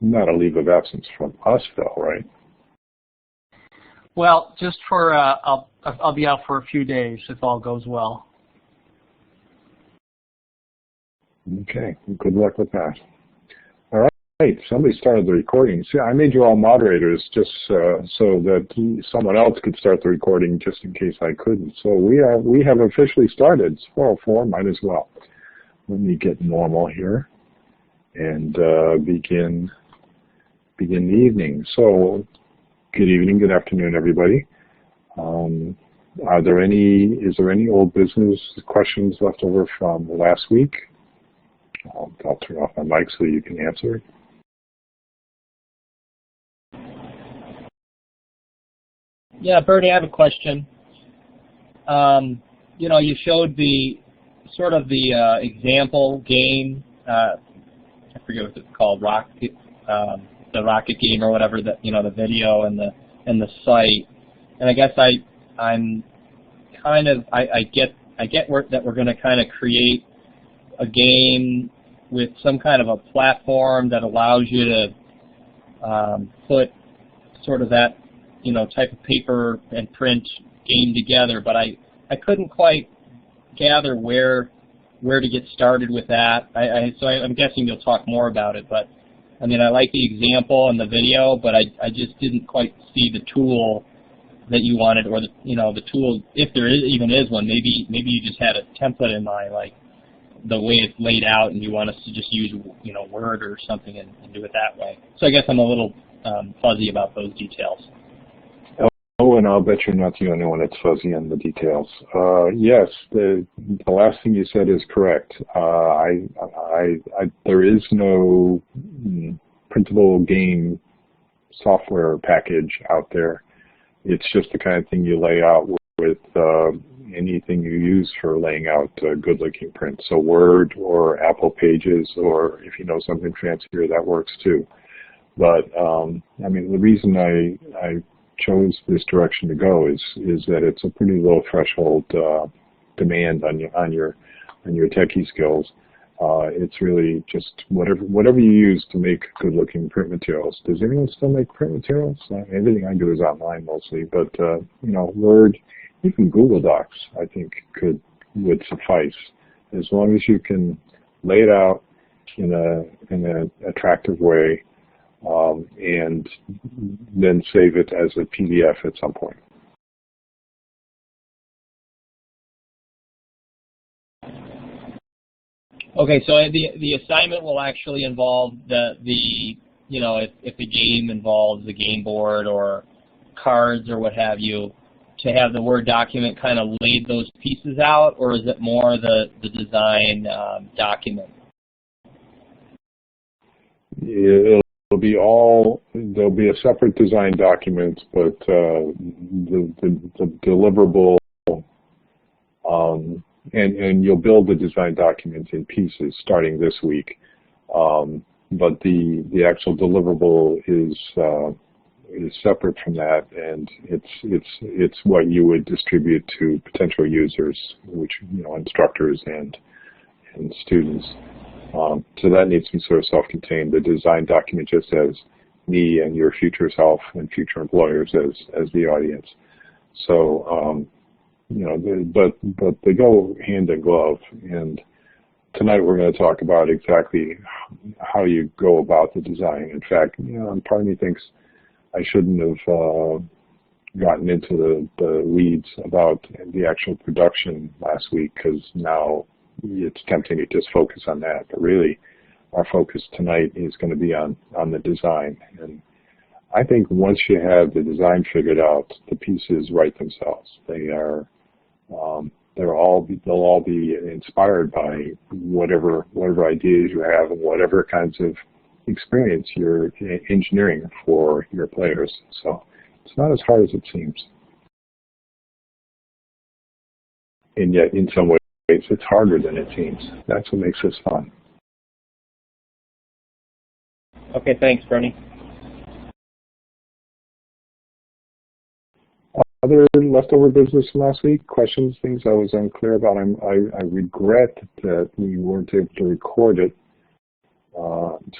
Not a leave of absence from us, though, right? Well, just for I'll be out for a few days if all goes well. Okay. Good luck with that. All right. Somebody started the recording. See, I made you all moderators just so that someone else could start the recording, just in case I couldn't. So we have officially started. It's 4:04. Might as well. Let me get normal here and begin the evening. So, good evening, good afternoon, everybody. Is there any old business questions left over from last week? I'll turn off my mic so you can answer. Yeah, Bernie, I have a question. You showed the sort of the example game. I forget what it's called, the rocket game or whatever. The video and the site. And I guess I'm kind of I get that we're going to kind of create a game with some kind of a platform that allows you to put sort of that type of paper and print game together, but I couldn't quite gather where to get started with that. So I'm guessing you'll talk more about it, but I mean, I like the example and the video, but I just didn't quite see the tool that you wanted, or the tool, if there even is one. Maybe you just had a template in mind, like the way it's laid out, and you want us to just use Word or something and do it that way. So I guess I'm a little fuzzy about those details. Oh, and I'll bet you're not the only one that's fuzzy on the details. Yes, the last thing you said is correct. There is no printable game software package out there. It's just the kind of thing you lay out with anything you use for laying out good-looking print. So Word or Apple Pages, or if you know something fancier, that works too. But I mean, the reason I chose this direction to go is that it's a pretty low threshold demand on your techie skills. It's really just whatever you use to make good-looking print materials. Does anyone still make print materials? Everything I do is online mostly, but Word, even Google Docs, I think would suffice, as long as you can lay it out in an attractive way. And then save it as a PDF at some point. Okay, so the assignment will actually involve if the game involves the game board or cards or what have you, to have the Word document kind of laid those pieces out, or is it more the design document? There'll be a separate design document, but the deliverable, and you'll build the design document in pieces starting this week. But the actual deliverable is separate from that, and it's what you would distribute to potential users, which instructors and students. So that needs to be sort of self-contained. The design document just says me and your future self and future employers as the audience. So, but they go hand in glove. And tonight we're going to talk about exactly how you go about the design. In fact, part of me thinks I shouldn't have gotten into the weeds about the actual production last week, because now it's tempting to just focus on that, but really our focus tonight is going to be on the design. And I think once you have the design figured out, the pieces write themselves. They'll all be inspired by whatever ideas you have and whatever kinds of experience you're engineering for your players. So it's not as hard as it seems. And yet, in some ways, it's harder than it seems. That's what makes this fun. Okay, thanks, Bernie. Other leftover business from last week? Questions, things I was unclear about? I regret that we weren't able to record it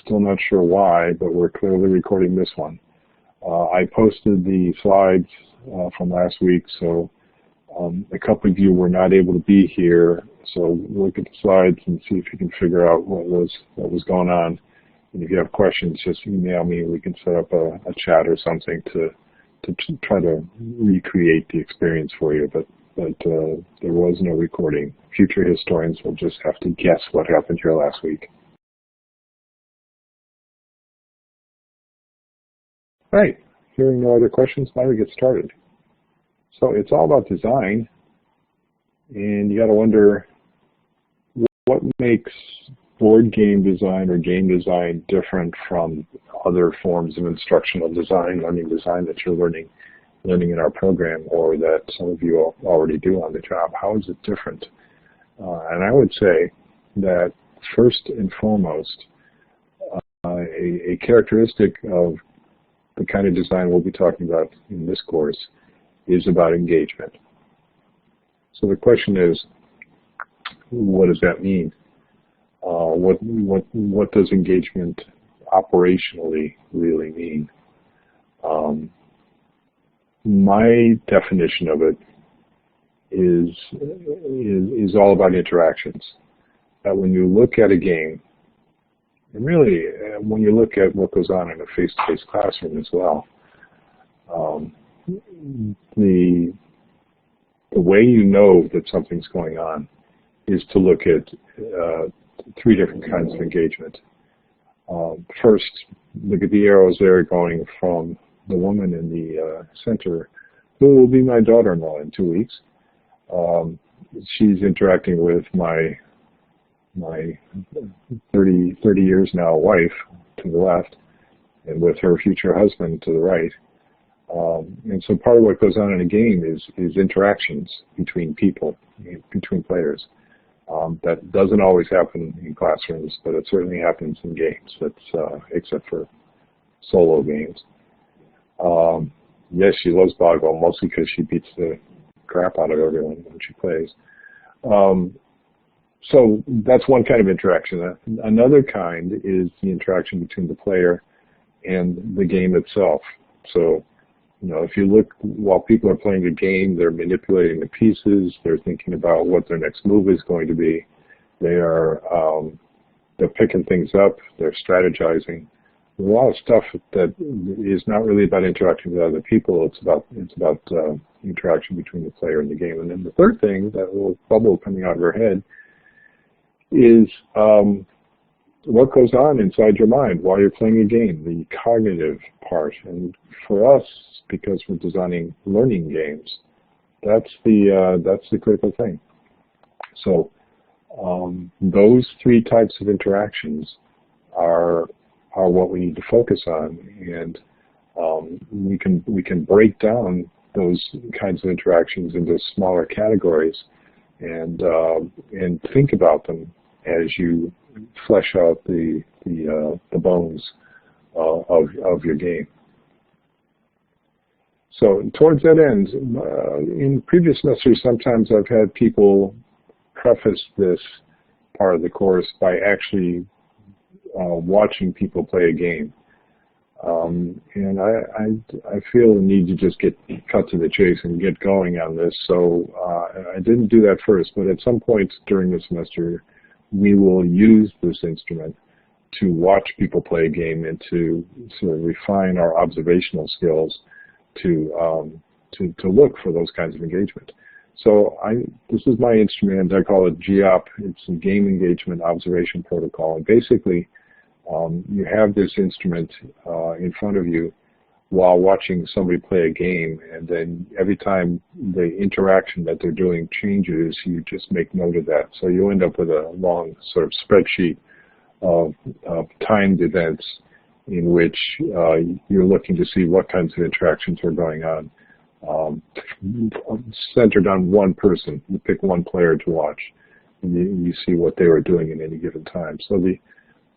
Still not sure why, but we're clearly recording this one. I posted the slides from last week, so a couple of you were not able to be here, so look at the slides and see if you can figure out what was going on. And if you have questions, just email me and we can set up a chat or something to try to recreate the experience for you. But there was no recording. Future historians will just have to guess what happened here last week. All right, hearing no other questions, why don't we get started? So it's all about design, and you got to wonder what makes board game design or game design different from other forms of instructional design, learning design that you're learning in our program, or that some of you already do on the job. How is it different? And I would say that first and foremost, a characteristic of the kind of design we'll be talking about in this course is about engagement. So the question is, what does that mean? What does engagement operationally really mean? My definition of it is all about interactions. That when you look at a game, and really when you look at what goes on in a face-to-face classroom as well, the way you know that something's going on is to look at three different kinds of engagement. First, look at the arrows there going from the woman in the center, who will be my daughter-in-law in 2 weeks. She's interacting with my 30 years now wife to the left, and with her future husband to the right. And so part of what goes on in a game is interactions between people, between players. That doesn't always happen in classrooms, but it certainly happens in games. That's except for solo games. Yes, she loves Boggle, mostly because she beats the crap out of everyone when she plays. So that's one kind of interaction. Another kind is the interaction between the player and the game itself. So, you know, if you look, while people are playing a game, they're manipulating the pieces, they're thinking about what their next move is going to be, they're picking things up, they're strategizing. There's a lot of stuff that is not really about interacting with other people, it's about interaction between the player and the game. And then the third thing, that little bubble coming out of her head, is what goes on inside your mind while you're playing a game, the cognitive part. And for us, because we're designing learning games, that's the critical thing. So those three types of interactions are what we need to focus on, and we can break down those kinds of interactions into smaller categories and think about them as you flesh out the bones of your game. So towards that end, in previous semesters, sometimes I've had people preface this part of the course by actually watching people play a game. And I feel the need to just cut to the chase and get going on this. So I didn't do that first, but at some point during the semester, we will use this instrument to watch people play a game and to sort of refine our observational skills to look for those kinds of engagement. So this is my instrument. I call it GOP. It's a Game Engagement Observation Protocol. And basically, you have this instrument in front of you while watching somebody play a game, and then every time the interaction that they're doing changes, you just make note of that. So you end up with a long sort of spreadsheet of timed events in which you're looking to see what kinds of interactions are going on, centered on one person. You pick one player to watch, and you see what they were doing at any given time. So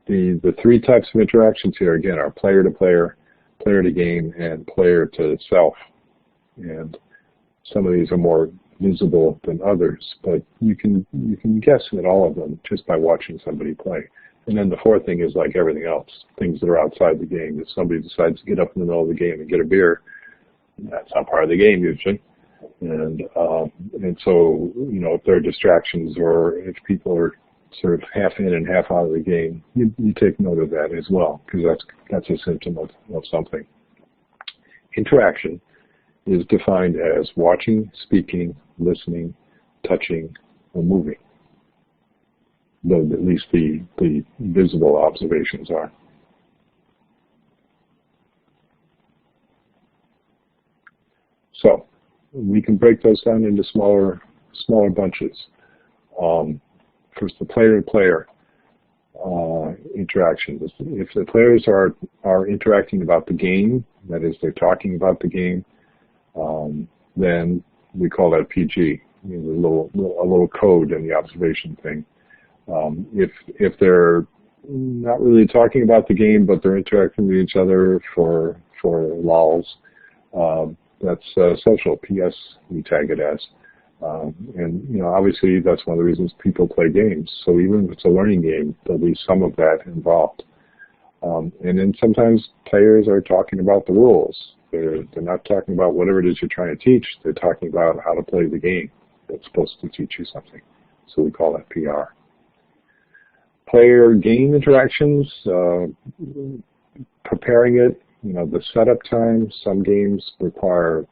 the three types of interactions here, again, are player to player, player to game, and player to self. And some of these are more visible than others, but you can guess at all of them just by watching somebody play. And then the fourth thing is like everything else, things that are outside the game. If somebody decides to get up in the middle of the game and get a beer, that's not part of the game usually. And so, you know, if there are distractions or if people are sort of half in and half out of the game, you take note of that as well, because that's a symptom of something. Interaction is defined as watching, speaking, listening, touching, or moving. Though at least the visible observations are. So we can break those down into smaller bunches. First, the player-to-player interactions. If the players are interacting about the game, that is, they're talking about the game, then we call that PG. You know, a little code in the observation thing. If they're not really talking about the game, but they're interacting with each other for lols, that's social. PS we tag it as. And you know, obviously that's one of the reasons people play games. So even if it's a learning game, there'll be some of that involved. And then sometimes players are talking about the rules. They're not talking about whatever it is you're trying to teach. They're talking about how to play the game that's supposed to teach you something. So we call that PR. Player-game interactions, preparing it, you know, the setup time. Some games require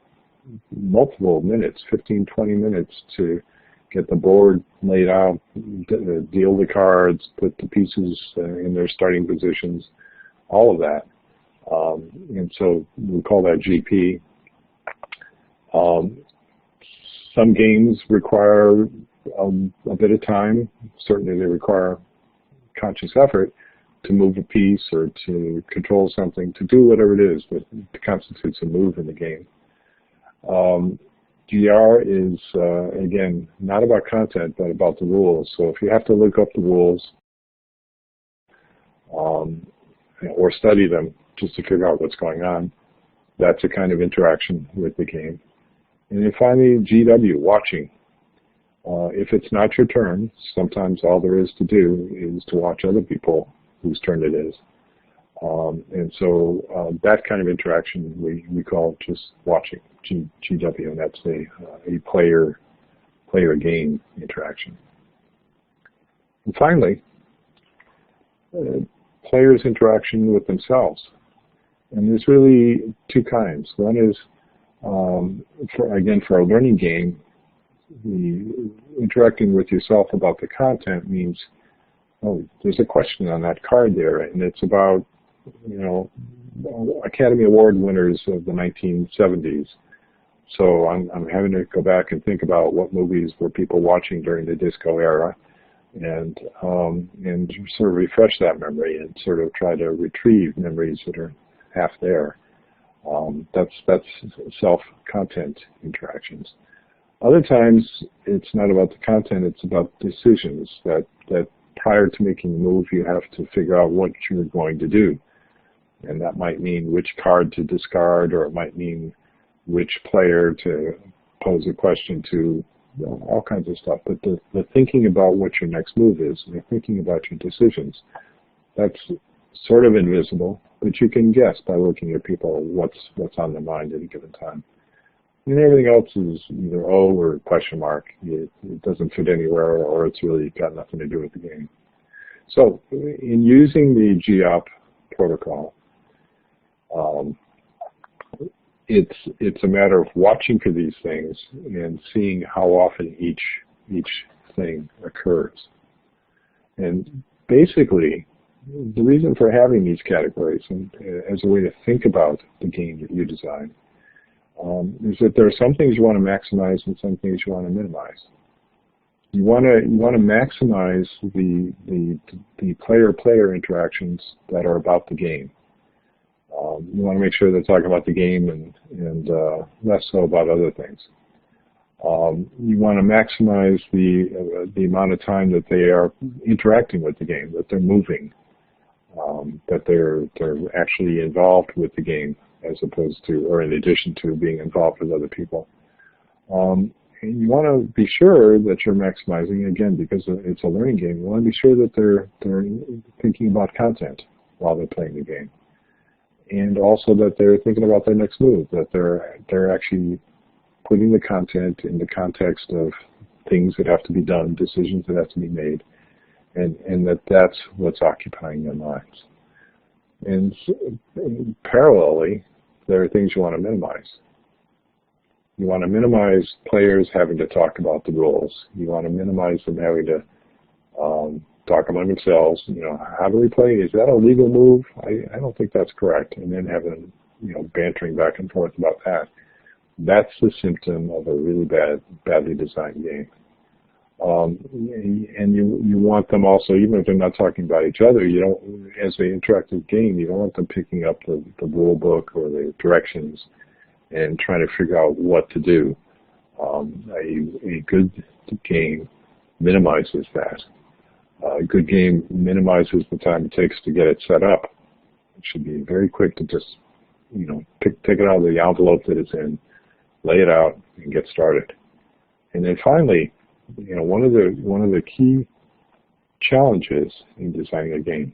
multiple minutes, 15, 20 minutes to get the board laid out, deal the cards, put the pieces in their starting positions, all of that. And so we call that GP. Some games require a bit of time. Certainly they require conscious effort to move a piece or to control something, to do whatever it is that constitutes a move in the game. GR is, again, not about content, but about the rules. So if you have to look up the rules or study them just to figure out what's going on, that's a kind of interaction with the game. And then finally, GW, watching. If it's not your turn, sometimes all there is to do is to watch other people whose turn it is. And so that kind of interaction we call just watching, GW, and that's a player-game interaction. And finally, players' interaction with themselves. And there's really two kinds. One is, for a learning game, interacting with yourself about the content means, oh, there's a question on that card there, and it's about, you know, Academy Award winners of the 1970s. So I'm having to go back and think about what movies were people watching during the disco era, and sort of refresh that memory and sort of try to retrieve memories that are half there. That's self-content interactions. Other times, it's not about the content, it's about decisions that prior to making a move, you have to figure out what you're going to do. And that might mean which card to discard, or it might mean which player to pose a question to, you know, all kinds of stuff. But the thinking about what your next move is, and the thinking about your decisions, that's sort of invisible, but you can guess by looking at people what's on their mind at a given time. And everything else is either O or question mark. It doesn't fit anywhere, or it's really got nothing to do with the game. So in using the GOP protocol, it's a matter of watching for these things and seeing how often each thing occurs. And basically, the reason for having these categories and as a way to think about the game that you design is that there are some things you want to maximize and some things you want to minimize. You want to maximize the player-player interactions that are about the game. You want to make sure they're talking about the game and less so about other things. You want to maximize the amount of time that they are interacting with the game, that they're moving, that they're actually involved with the game, as opposed to, or in addition to, being involved with other people. and you want to be sure that you're maximizing, again, because it's a learning game, you want to be sure that they're thinking about content while they're playing the game. And also that they're thinking about their next move, that they're actually putting the content in the context of things that have to be done, decisions that have to be made, and that's what's occupying their minds. And parallelly, there are things you want to minimize. You want to minimize players having to talk about the rules. You want to minimize them having to talk among themselves. You know, how do we play? Is that a legal move? I don't think that's correct. And then having, you know, bantering back and forth about that. That's the symptom of a really badly designed game. And you want them also, even if they're not talking about each other, you don't, as an interactive game, you don't want them picking up the rule book or the directions and trying to figure out what to do. A good game minimizes that. A good game minimizes the time it takes to get it set up. It should be very quick to just, you know, take it out of the envelope that it's in, lay it out, and get started. And then finally, you know, one of the key challenges in designing a game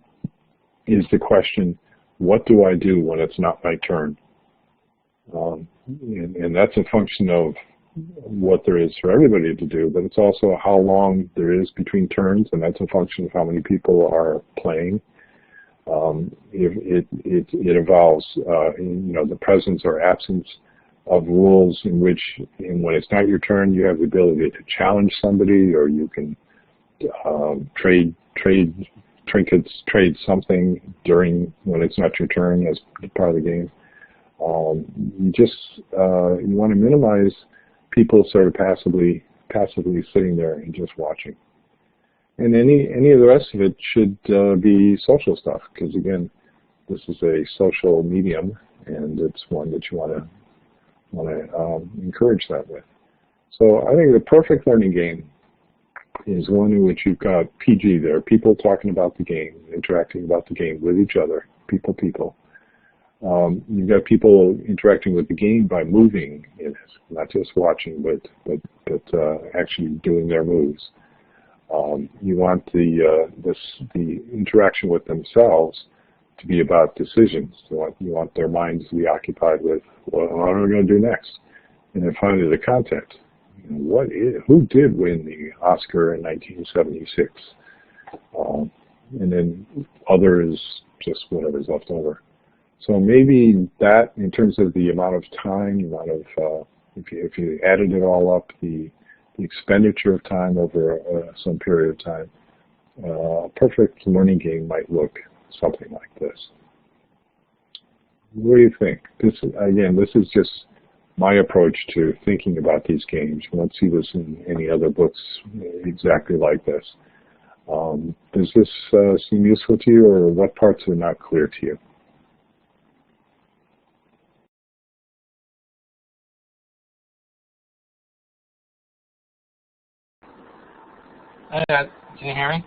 is the question, what do I do when it's not my turn? And that's a function of what there is for everybody to do, but it's also how long there is between turns, and that's a function of how many people are playing. It involves, you know, the presence or absence of rules in which, when it's not your turn, you have the ability to challenge somebody, or you can trade trinkets, trade something when it's not your turn as part of the game. You want to minimize people sort of passively sitting there and just watching. And any of the rest of it should be social stuff, because again, this is a social medium, and it's one that you want to encourage that with. So I think the perfect learning game is one in which you've got PG there, people talking about the game, interacting about the game with each other, people. You've got people interacting with the game by moving in it, not just watching, but actually doing their moves. You want the interaction with themselves to be about decisions. You want their minds to be occupied with, well, what are we going to do next? And then finally, the content. Who did win the Oscar in 1976? And then other is just whatever's left over. So maybe that, in terms of the amount of time, if you added it all up, the expenditure of time over some period of time, a perfect learning game might look something like this. What do you think? This is just my approach to thinking about these games. You won't see this in any other books exactly like this. Does this seem useful to you, or what parts are not clear to you? Can you hear me?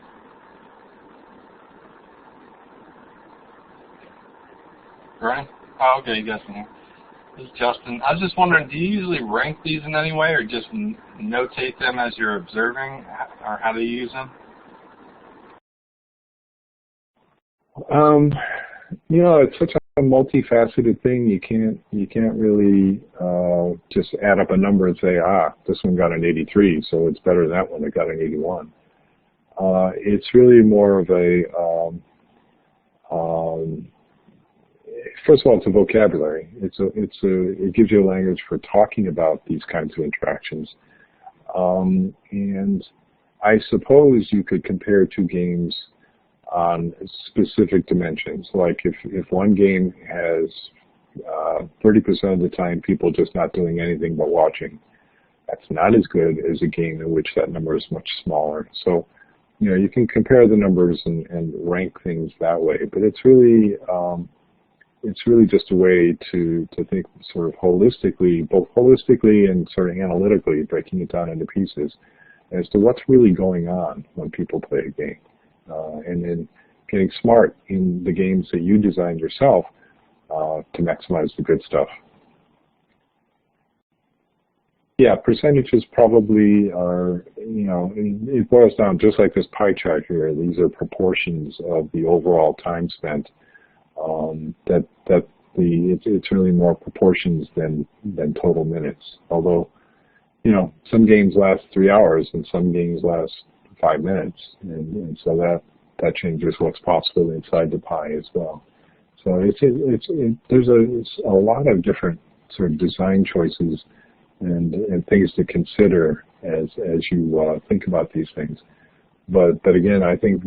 Right? Oh, okay, you guys can hear. This is Justin. I was just wondering, do you usually rank these in any way, or just notate them as you're observing, or how do you use them? You know, it's such a multifaceted thing. You can't really just add up a number and say, this one got an 83, so it's better than that one that got an 81. It's really more of a first of all, it's a vocabulary. It gives you a language for talking about these kinds of interactions. And I suppose you could compare two games on specific dimensions. Like if one game has 30% of the time people just not doing anything but watching, that's not as good as a game in which that number is much smaller. So, you know, you can compare the numbers and rank things that way, but it's really just a way to think sort of holistically, both holistically and sort of analytically, breaking it down into pieces as to what's really going on when people play a game. And then getting smart in the games that you designed yourself to maximize the good stuff. Yeah, percentages probably are, it boils down just like this pie chart here. These are proportions of the overall time spent. It's really more proportions than total minutes. Although, some games last 3 hours and some games last 5 minutes, and so that changes what's possible inside the pie as well. So there's a lot of different sort of design choices and things to consider as you think about these things. But again, I think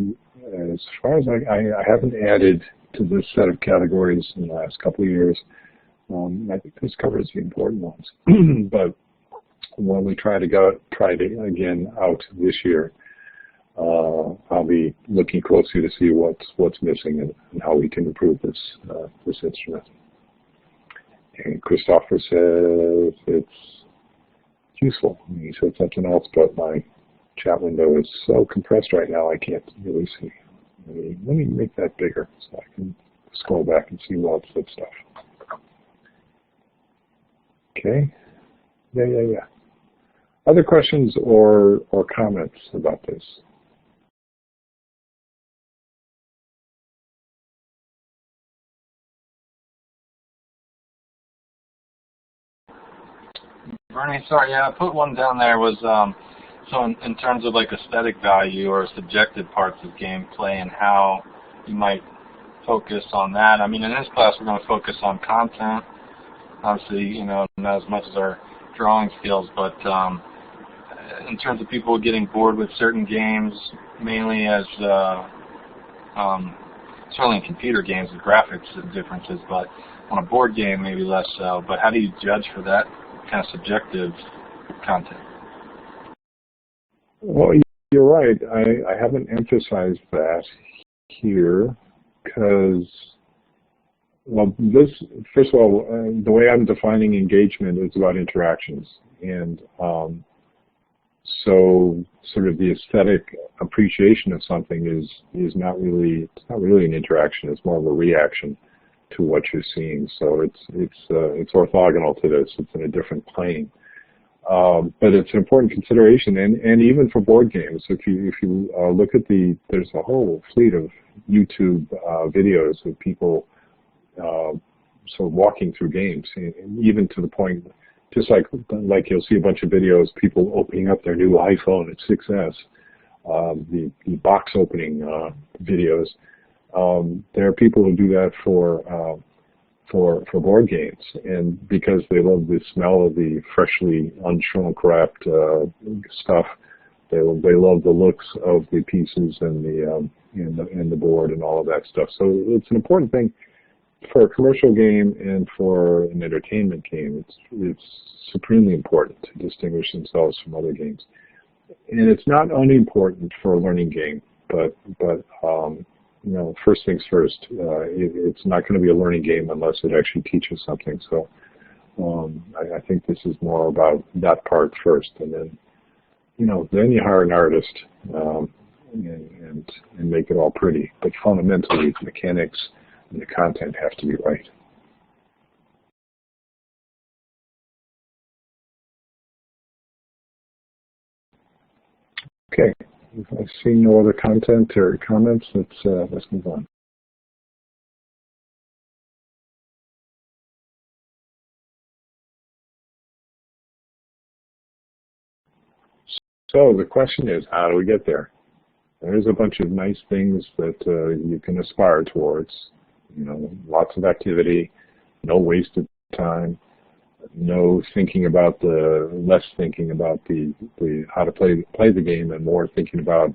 as far as I haven't added to this set of categories in the last couple of years. I think this covers the important ones. But when we try it again out this year, I'll be looking closely to see what's missing and how we can improve this instrument. And Christopher says it's useful. He said something else, but my chat window is so compressed right now I can't really see. Let me make that bigger so I can scroll back and see lots of stuff. Okay. Yeah. Other questions or comments about this? Bernie, sorry, yeah, I put one down there was, so in terms of like aesthetic value or subjective parts of gameplay and how you might focus on that. I mean, in this class we're going to focus on content, obviously, not as much as our drawing skills, but in terms of people getting bored with certain games, mainly as, certainly in computer games with graphics and differences, but on a board game maybe less so, but how do you judge for that kind of subjective content? Well, you're right. I haven't emphasized that here because, well, first of all, the way I'm defining engagement is about interactions. And so sort of the aesthetic appreciation of something is not really an interaction. It's more of a reaction to what you're seeing. So it's orthogonal to this. It's in a different plane. But it's an important consideration, and even for board games. If you look at there's a whole fleet of YouTube videos of people sort of walking through games, and even to the point, just like you'll see a bunch of videos, people opening up their new iPhone 6S, the box opening videos. There are people who do that for board games, and because they love the smell of the freshly unshrunk wrapped stuff, they love the looks of the pieces and the board and all of that stuff. So it's an important thing for a commercial game and for an entertainment game. It's supremely important to distinguish themselves from other games, and it's not unimportant for a learning game, but first things first, it's not going to be a learning game unless it actually teaches something. So I think this is more about that part first, and then then you hire an artist and make it all pretty. But fundamentally, the mechanics and the content have to be right. Okay. If I see no other content or comments, let's move on. So the question is, how do we get there? There's a bunch of nice things that you can aspire towards. Lots of activity, no wasted time, less thinking about the how to play the game, and more thinking about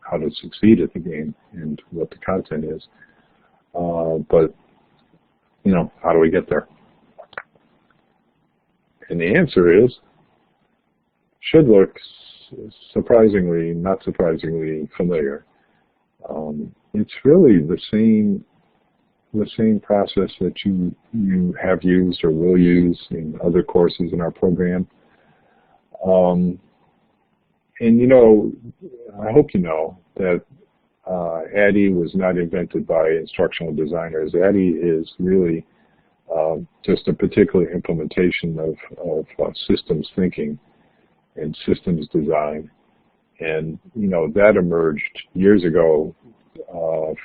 how to succeed at the game and what the content is. But how do we get there? And the answer is should look not surprisingly familiar. It's really the same process that you have used or will use in other courses in our program. And I hope you know that ADDIE was not invented by instructional designers. ADDIE is really just a particular implementation of systems thinking and systems design. And, you know, that emerged years ago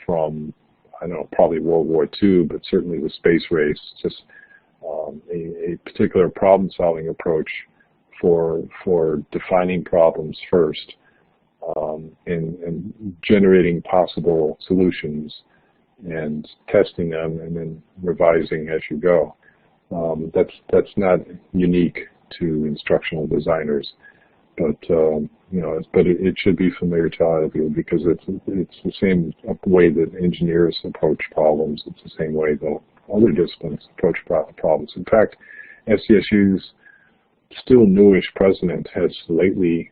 from, I don't know, probably World War II, but certainly the space race, just a particular problem-solving approach for defining problems first, and generating possible solutions and testing them and then revising as you go. That's not unique to instructional designers, but you know, it should be familiar to all of you, because it's the same way that engineers approach problems. It's the same way that other disciplines approach problems. In fact, SDSU's still newish president has lately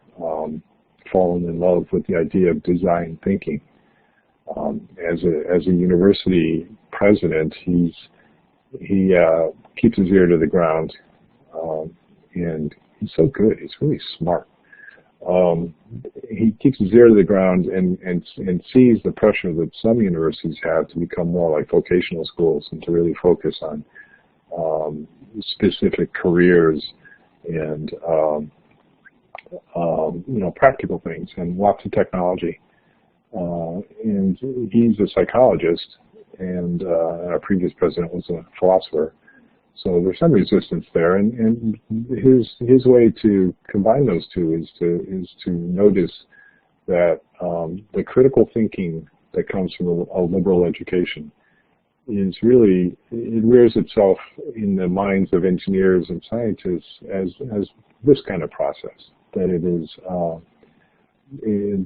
fallen in love with the idea of design thinking. As a university president, he keeps his ear to the ground, and he's so good. He's really smart. He keeps his ear to the ground and sees the pressure that some universities have to become more like vocational schools and to really focus on specific careers and you know, practical things and lots of technology. And he's a psychologist, and our previous president was a philosopher. So there's some resistance there, and his way to combine those two is to notice that the critical thinking that comes from a liberal education is really, it rears itself in the minds of engineers and scientists as this kind of process, that it is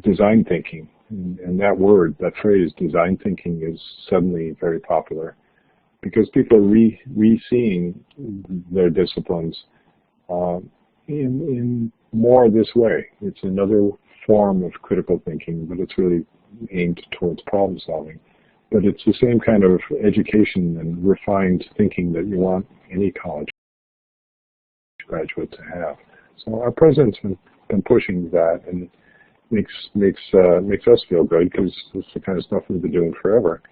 design thinking. And that word, that phrase, design thinking, is suddenly very popular because people are re-seeing their disciplines in more this way. It's another form of critical thinking, but it's really aimed towards problem solving. But it's the same kind of education and refined thinking that you want any college graduate to have. So our president's been pushing that, and makes us feel good, because it's the kind of stuff we've been doing forever.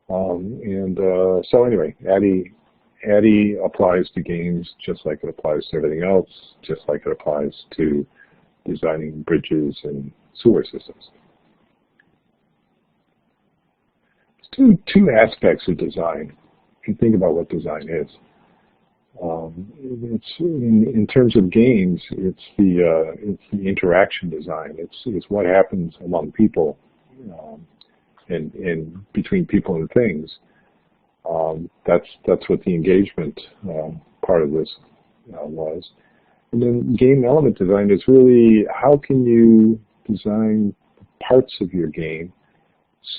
So anyway, ADDIE applies to games just like it applies to everything else, just like it applies to designing bridges and sewer systems. There's two aspects of design. If you think about what design is, it's in terms of games, it's the interaction design. It's what happens among people, and between people and things. That's what the engagement part of this was. And then game element design is really, how can you design parts of your game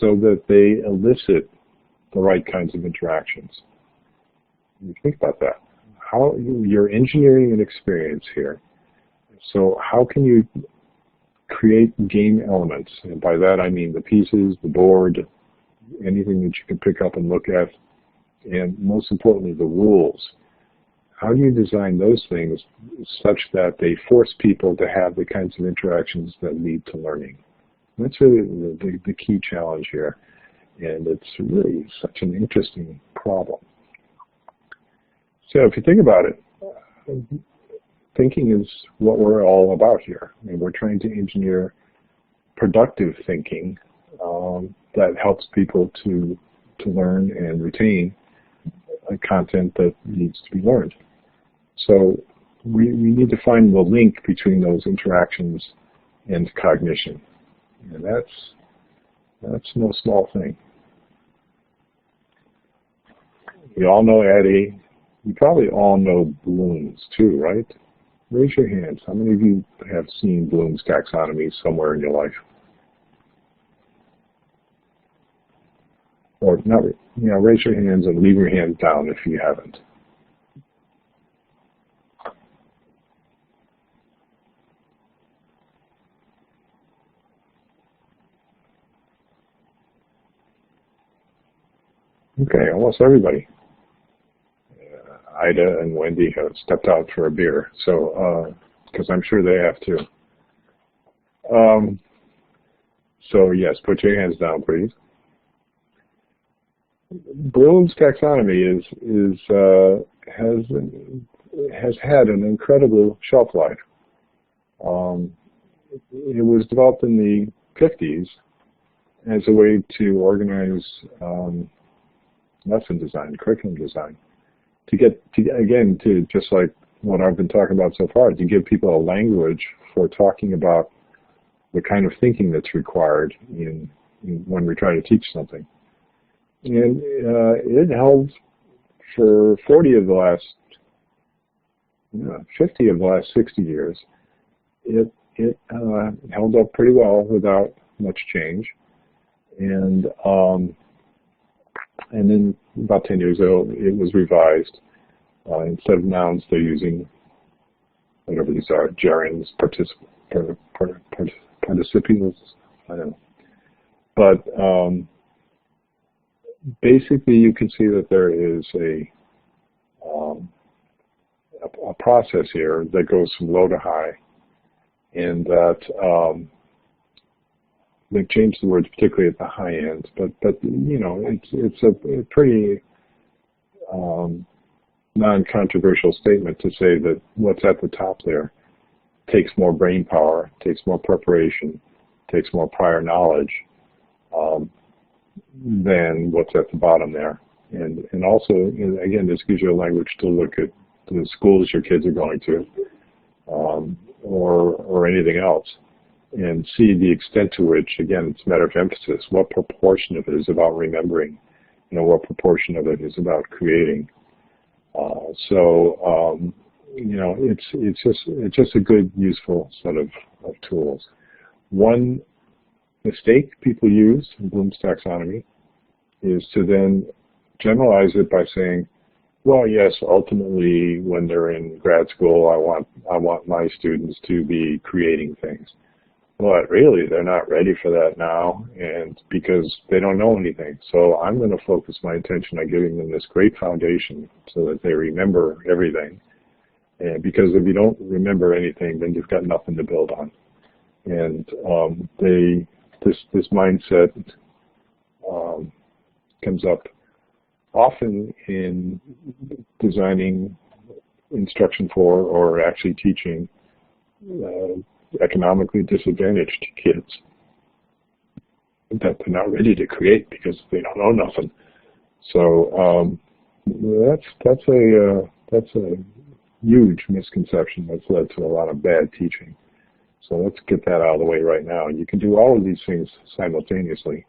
so that they elicit the right kinds of interactions. You think about that. How you're engineering an experience here. So how can you create game elements? And by that I mean the pieces, the board, anything that you can pick up and look at, and most importantly, the rules. How do you design those things such that they force people to have the kinds of interactions that lead to learning? And that's really the key challenge here, and it's really such an interesting problem. So if you think about it, thinking is what we're all about here. I mean, we're trying to engineer productive thinking that helps people to learn and retain content that needs to be learned. So we need to find the link between those interactions and cognition. And that's no small thing. You all know ADDIE. You probably all know Bloom's too, right? Raise your hands. How many of you have seen Bloom's taxonomy somewhere in your life? Or not, raise your hands and leave your hands down if you haven't. Okay, almost everybody. Ida and Wendy have stepped out for a beer, so because I'm sure they have too. So yes, put your hands down, please. Bloom's taxonomy has had an incredible shelf life. It was developed in the 50s as a way to organize lesson design, curriculum design, to just like what I've been talking about so far, to give people a language for talking about the kind of thinking that's required when we try to teach something. And it held for 50 of the last 60 years. It held up pretty well without much change. And then about 10 years ago, it was revised. Instead of nouns, they're using whatever these are, gerunds, participles, I don't know. But basically, you can see that there is a process here that goes from low to high, and that they changed the words particularly at the high end. But it's a pretty non-controversial statement to say that what's at the top there takes more brain power, takes more preparation, takes more prior knowledge than what's at the bottom there. And also, again, this gives you a language to look at the schools your kids are going to, or anything else, and see the extent to which, again, it's a matter of emphasis. What proportion of it is about remembering? What proportion of it is about creating? It's just a good, useful set of tools. One mistake people use in Bloom's taxonomy is to then generalize it by saying, well, yes, ultimately, when they're in grad school, I want my students to be creating things. But really, they're not ready for that now, and because they don't know anything. So I'm going to focus my attention on giving them this great foundation so that they remember everything. And because if you don't remember anything, then you've got nothing to build on. And this mindset comes up often in designing instruction for, or actually teaching economically disadvantaged kids that they're not ready to create because they don't know nothing. So that's a huge misconception that's led to a lot of bad teaching. So let's get that out of the way right now. You can do all of these things simultaneously.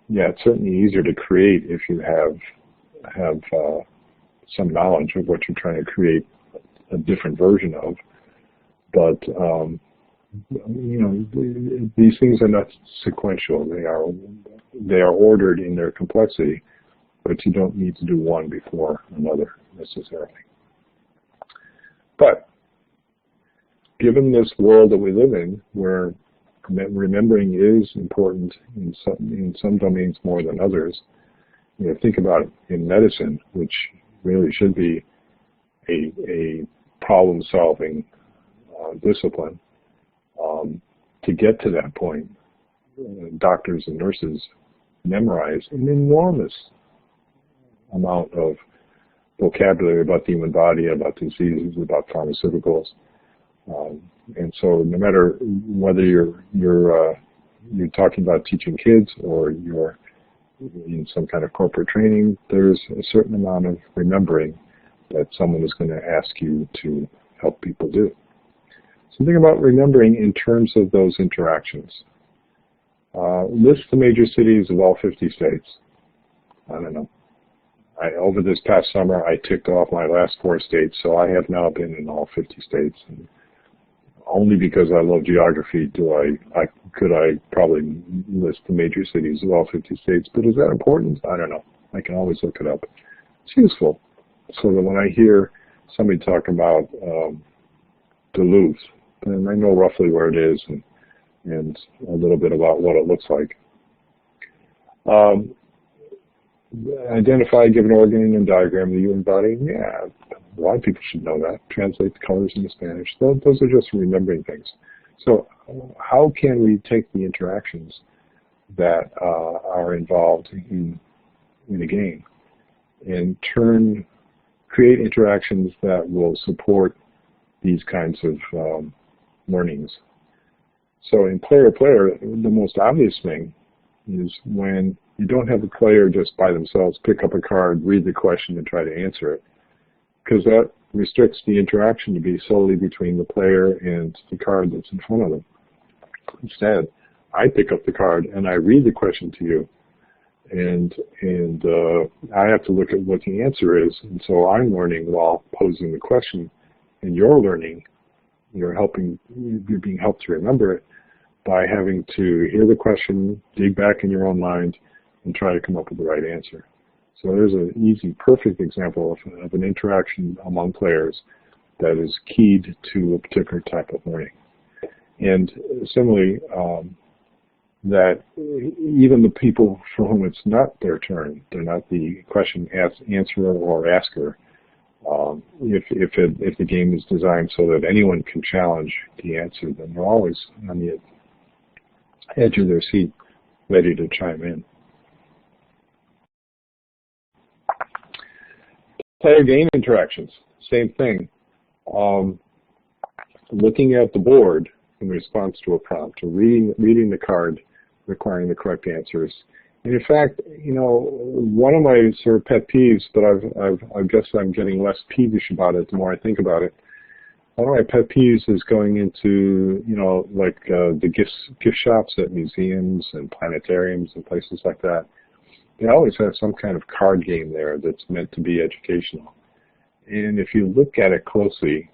It's certainly easier to create if you have some knowledge of what you're trying to create a different version of. But these things are not sequential. They are ordered in their complexity, but you don't need to do one before another necessarily. But given this world that we live in, where remembering is important in some domains more than others, think about it in medicine, which really should be a problem-solving discipline. To get to that point, doctors and nurses memorize an enormous amount of vocabulary about the human body, about diseases, about pharmaceuticals. And so no matter whether you're talking about teaching kids or you're in some kind of corporate training, there's a certain amount of remembering that someone is going to ask you to help people do. So think about remembering in terms of those interactions. List the major cities of all 50 states. I don't know. Over this past summer, I ticked off my last 4 states, so I have now been in all 50 states. And only because I love geography could I probably list the major cities of all 50 states. But is that important? I don't know. I can always look it up. It's useful, so that when I hear somebody talking about Duluth, then I know roughly where it is and a little bit about what it looks like. Identify, give an organ and diagram of the human body. Yeah, a lot of people should know that. Translate the colors into Spanish. Those are just remembering things. So how can we take the interactions that are involved in in a game and create interactions that will support these kinds of learnings. So in player-player, the most obvious thing is when you don't have the player just by themselves pick up a card, read the question, and try to answer it, because that restricts the interaction to be solely between the player and the card that's in front of them. Instead, I pick up the card and I read the question to you, and I have to look at what the answer is, and so I'm learning while posing the question, and you're learning. You're being helped to remember it by having to hear the question, dig back in your own mind, and try to come up with the right answer. So there's an easy, perfect example of an interaction among players that is keyed to a particular type of learning. And similarly, that even the people for whom it's not their turn, they're not the question answerer or asker, if the game is designed so that anyone can challenge the answer, then they're always on the edge of their seat, ready to chime in. Player-game interactions, same thing. Looking at the board in response to a prompt, or reading the card, requiring the correct answers. And in fact, you know, one of my sort of pet peeves, but I guess I'm getting less peevish about it the more I think about it. One of my pet peeves is going into, you know, like the gift shops at museums and planetariums and places like that. They always have some kind of card game there that's meant to be educational. And if you look at it closely,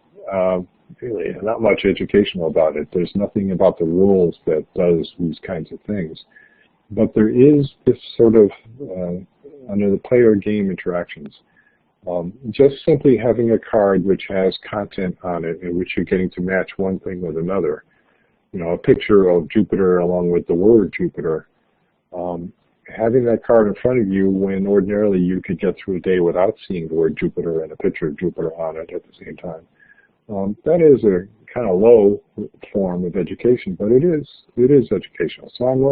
really not much educational about it. There's nothing about the rules that does these kinds of things. But there is this sort of, under the player game interactions, just simply having a card which has content on it in which you're getting to match one thing with another. You know, a picture of Jupiter along with the word Jupiter. Having that card in front of you when ordinarily you could get through a day without seeing the word Jupiter and a picture of Jupiter on it at the same time. That is a kind of low form of education, but it is educational. So I'm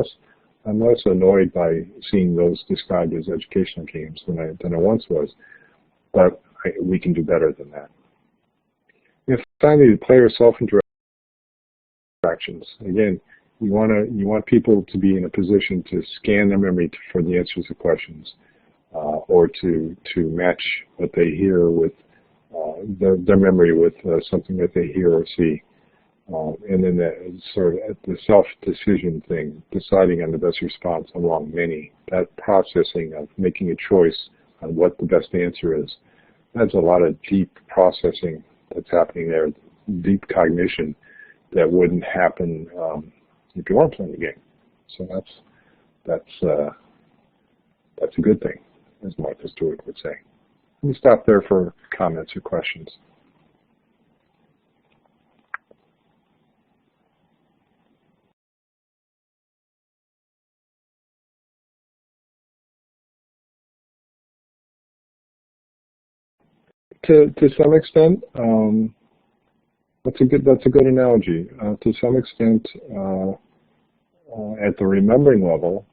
less annoyed by seeing those described as educational games than I once was, but we can do better than that. And finally, the player self-interactions. Again, you want people to be in a position to scan their memory for the answers to questions, or to match what they hear with their memory with something that they hear or see. And then the self-decision thing, deciding on the best response among many, that processing of making a choice on what the best answer is, that's a lot of deep processing that's happening there, deep cognition that wouldn't happen if you weren't playing the game. So that's a good thing, as Martha Stewart would say. Let me stop there for comments or questions. To some extent, that's a good analogy. To some extent, at the remembering level,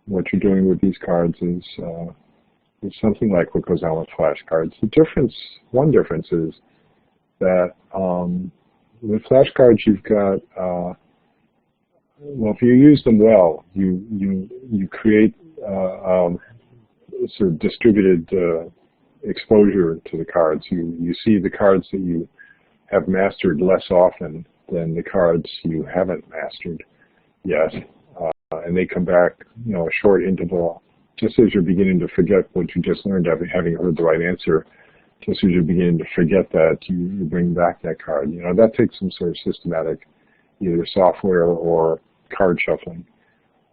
what you're doing with these cards is something like what goes on with flashcards. One difference is that with flashcards you've got, well, if you use them well, you create sort of distributed exposure to the cards. You see the cards that you have mastered less often than the cards you haven't mastered yet, and they come back, you know, a short interval, just as you're beginning to forget what you just learned after having heard the right answer. Just as you're beginning to forget that, you bring back that card. You know, that takes some sort of systematic, either software or card shuffling.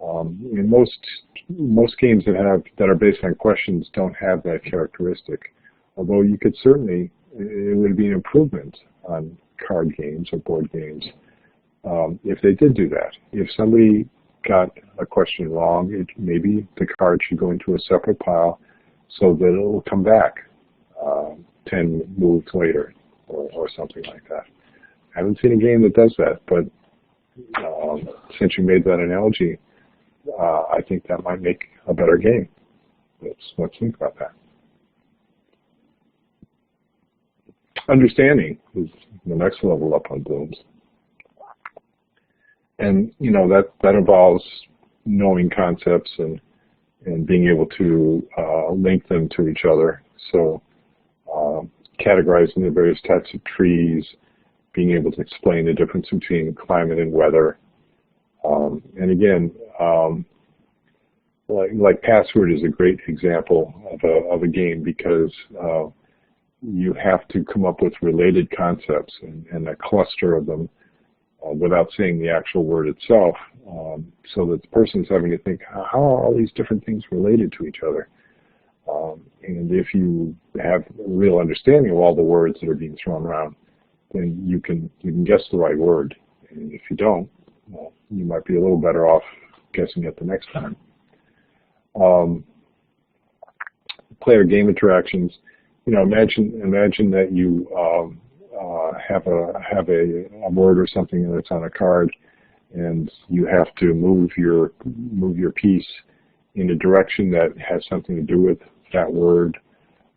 In most games that are based on questions don't have that characteristic. Although you could certainly, it would be an improvement on card games or board games if they did do that. If somebody got a question wrong, maybe the card should go into a separate pile so that it will come back 10 moves later or something like that. I haven't seen a game that does that, but since you made that analogy, I think that might make a better game. Let's think about that. Understanding is the next level up on Bloom's. And, you know, that involves knowing concepts and being able to link them to each other. So categorizing the various types of trees, being able to explain the difference between climate and weather. And again, like Password is a great example of a game because you have to come up with related concepts and a cluster of them without saying the actual word itself, so that the person's having to think, how are all these different things related to each other? And if you have a real understanding of all the words that are being thrown around, then you can guess the right word. And if you don't, well, you might be a little better off guessing it the next time. Player game interactions. You know, imagine that you have a word or something that's on a card, and you have to move your piece in a direction that has something to do with that word.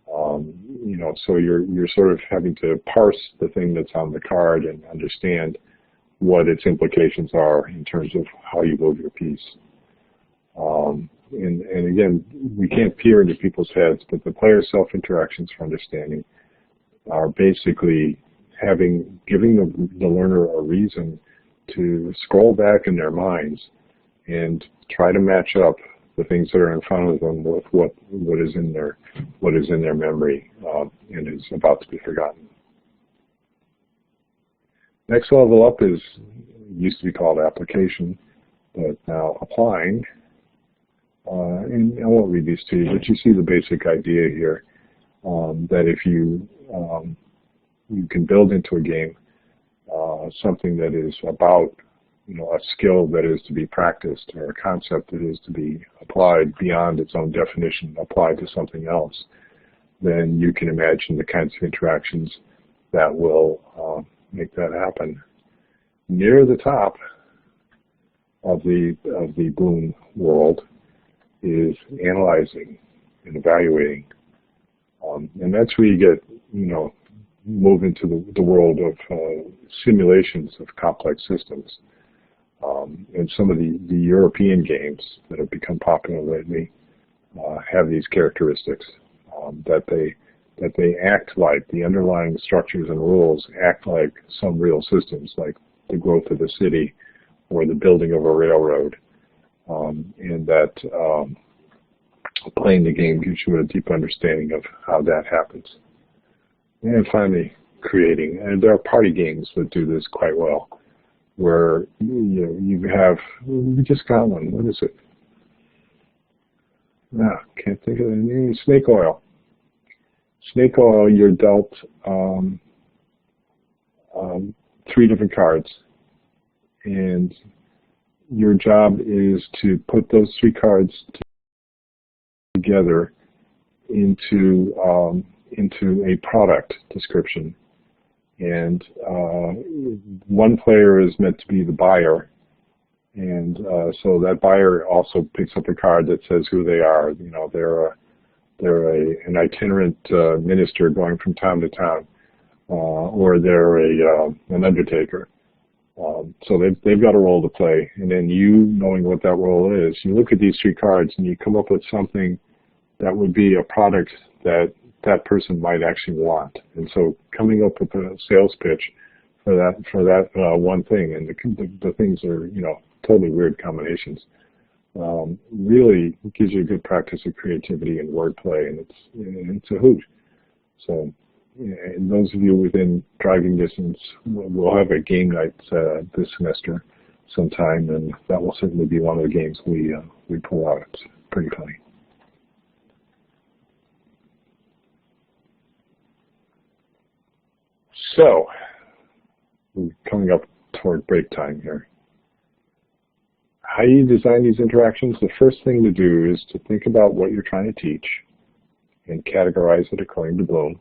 You know, so you're sort of having to parse the thing that's on the card and understand what its implications are in terms of how you move your piece. And again, we can't peer into people's heads, but the player self-interactions for understanding are basically giving the learner a reason to scroll back in their minds and try to match up the things that are in front of them with what is in their memory and is about to be forgotten. Next level up used to be called application, but now applying. And I won't read these to you, but you see the basic idea here, that if you can build into a game something that is about, you know, a skill that is to be practiced or a concept that is to be applied beyond its own definition, applied to something else, then you can imagine the kinds of interactions that will make that happen. Near the top of the Bloom world is analyzing and evaluating, and that's where you get, you know, move into the world of simulations of complex systems. And some of the European games that have become popular lately have these characteristics, that they act like the underlying structures and rules act like some real systems, like the growth of a city or the building of a railroad, and that playing the game gives you a deep understanding of how that happens. And finally, creating. And there are party games that do this quite well, where we just got one. What is it? Can't think of the name. Snake Oil. Snake Oil, you're dealt 3 different cards, and your job is to put those 3 cards together into a product description. And one player is meant to be the buyer, and so that buyer also picks up a card that says who they are. You know, they're an itinerant minister going from town to town, or they're an undertaker. So they've got a role to play, and then you, knowing what that role is, you look at these 3 cards and you come up with something that would be a product that person might actually want. And so coming up with a sales pitch for that one thing, and the things are, you know, totally weird combinations, really gives you a good practice of creativity and wordplay, and it's a hoot. So, and those of you within driving distance, we'll have a game night this semester sometime, and that will certainly be one of the games we pull out. It's pretty funny. So, we're coming up toward break time here. How do you design these interactions? The first thing to do is to think about what you're trying to teach and categorize it according to Bloom.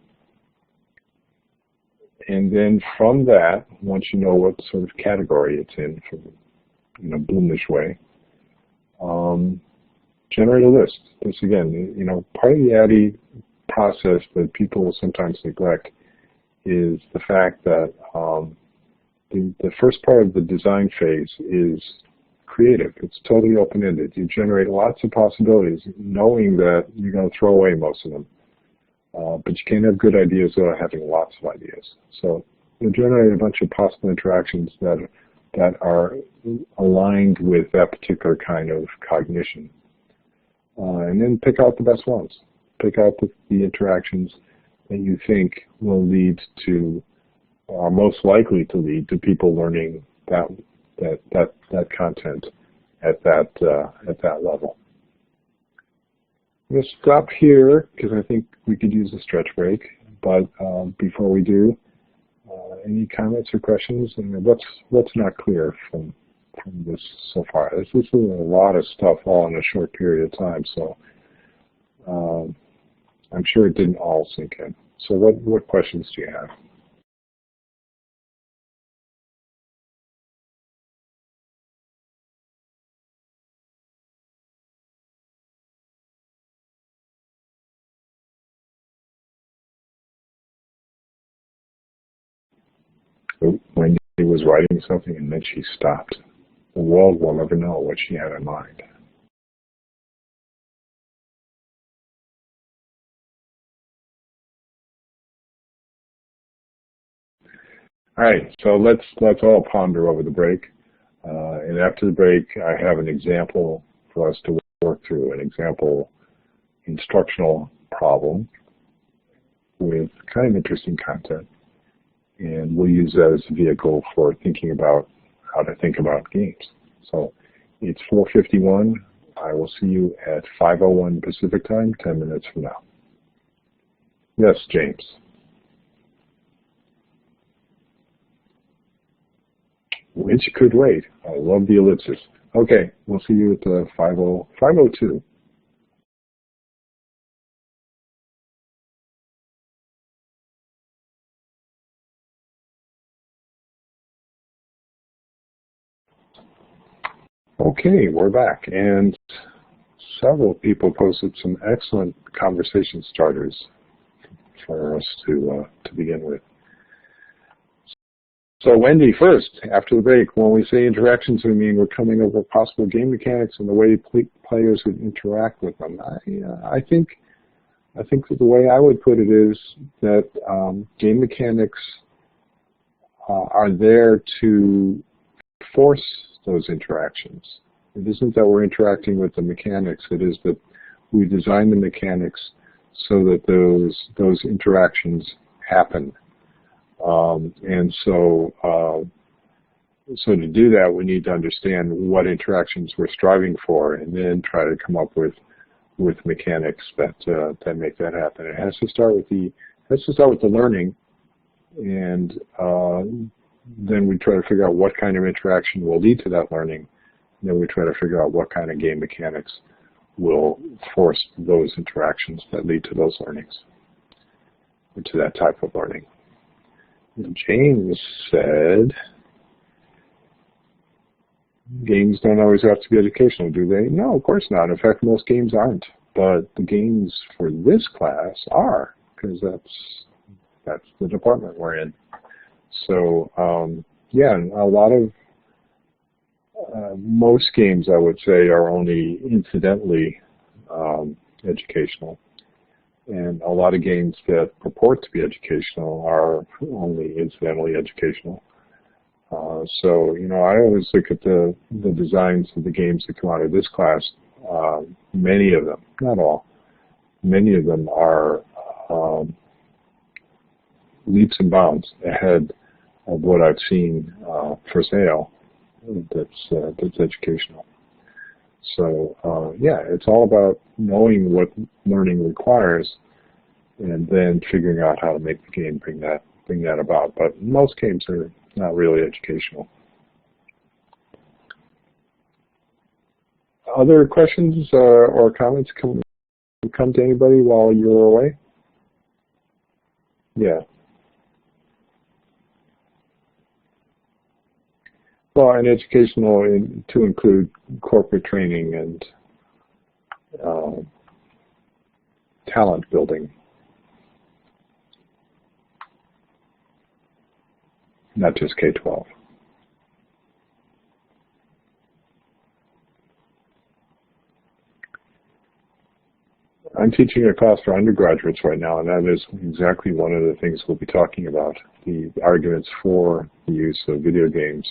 And then from that, once you know what sort of category it's in, from, you know, Bloomish way, generate a list. This again, you know, part of the ADDIE process that people will sometimes neglect is the fact that the first part of the design phase is creative. It's totally open-ended. You generate lots of possibilities, knowing that you're going to throw away most of them. But you can't have good ideas without having lots of ideas. So you generate a bunch of possible interactions that are aligned with that particular kind of cognition. And then pick out the best ones. Pick out the interactions that you think will lead to, are most likely to lead to people learning that content at that level. I'm going to stop here because I think we could use a stretch break. But before we do, any comments or questions? And what's not clear from this so far? This is a lot of stuff all in a short period of time, so I'm sure it didn't all sink in. So what questions do you have? Wendy was writing something and then she stopped. The world will never know what she had in mind. All right, so let's all ponder over the break. And after the break, I have an example for us to work through, an example instructional problem with kind of interesting content. And we'll use that as a vehicle for thinking about how to think about games. So it's 4:51. I will see you at 5:01 Pacific time, 10 minutes from now. Yes, James. Which could wait. I love the ellipsis. Okay, we'll see you at 5:02. Okay, we're back, and several people posted some excellent conversation starters for us to begin with. So Wendy, first, after the break, when we say interactions, we mean we're coming over possible game mechanics and the way players would interact with them. I think that the way I would put it is that game mechanics are there to force those interactions. It isn't that we're interacting with the mechanics, it is that we design the mechanics so that those interactions happen. And so to do that, we need to understand what interactions we're striving for, and then try to come up with mechanics that make that happen. It has to start with the learning, and then we try to figure out what kind of interaction will lead to that learning. And then we try to figure out what kind of game mechanics will force those interactions that lead to those learnings, or to that type of learning. James said, games don't always have to be educational, do they? No, of course not. In fact, most games aren't. But the games for this class are, because that's the department we're in. So, yeah, a lot of, most games, I would say, are only incidentally educational. And a lot of games that purport to be educational are only incidentally educational. So, you know, I always look at the designs of the games that come out of this class. Many of them, not all, many of them are leaps and bounds ahead of what I've seen for sale that's educational. So, yeah, it's all about knowing what learning requires and then figuring out how to make the game bring that about. But most games are not really educational. Other questions or comments come to anybody while you're away? Yeah. Well, and educational to include corporate training talent building, not just K-12. I'm teaching a class for undergraduates right now, and that is exactly one of the things we'll be talking about, the arguments for the use of video games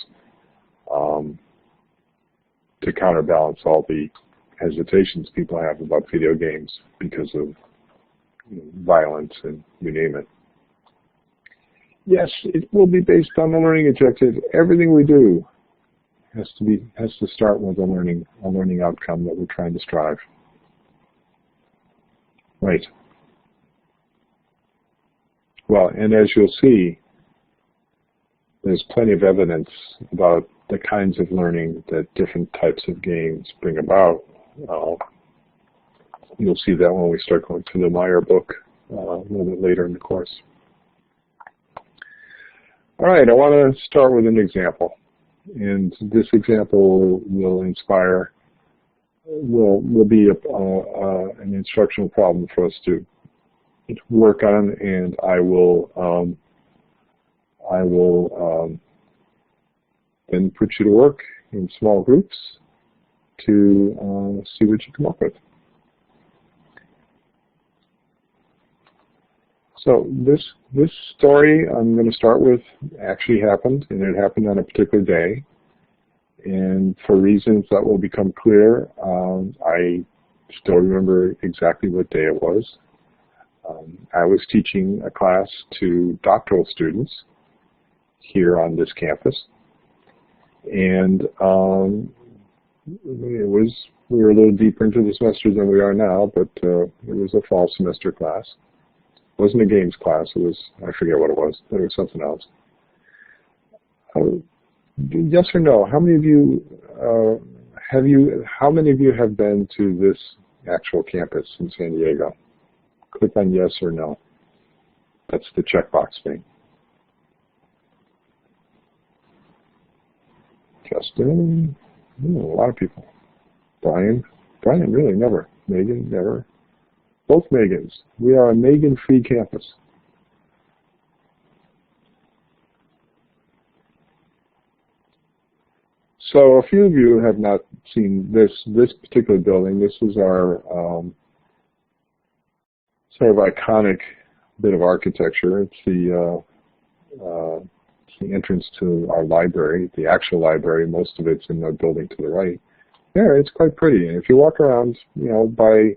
to counterbalance all the hesitations people have about video games because of violence and you name it. Yes, it will be based on the learning objective. Everything we do has to start with a learning outcome that we're trying to strive. Right. Well, and as you'll see, there's plenty of evidence about the kinds of learning that different types of games bring about. You'll see that when we start going through the Meyer book a little bit later in the course. All right, I want to start with an example. And this example will inspire, will be an instructional problem for us to work on, and I will then put you to work in small groups to see what you come up with. So this story I'm going to start with actually happened, and it happened on a particular day. And for reasons that will become clear, I still remember exactly what day it was. I was teaching a class to doctoral students here on this campus. And we were a little deeper into the semester than we are now, but it was a fall semester class. It wasn't a games class. It was, I forget what it was, but it was something else. Yes or no? How many of you have been to this actual campus in San Diego? Click on yes or no. That's the checkbox thing. Justin, a lot of people. Brian, really never. Megan, never. Both Megans. We are a Megan-free campus. So a few of you have not seen this particular building. This is our sort of iconic bit of architecture. It's the entrance to our library, the actual library. Most of it's in the building to the right. Yeah, it's quite pretty. And if you walk around, by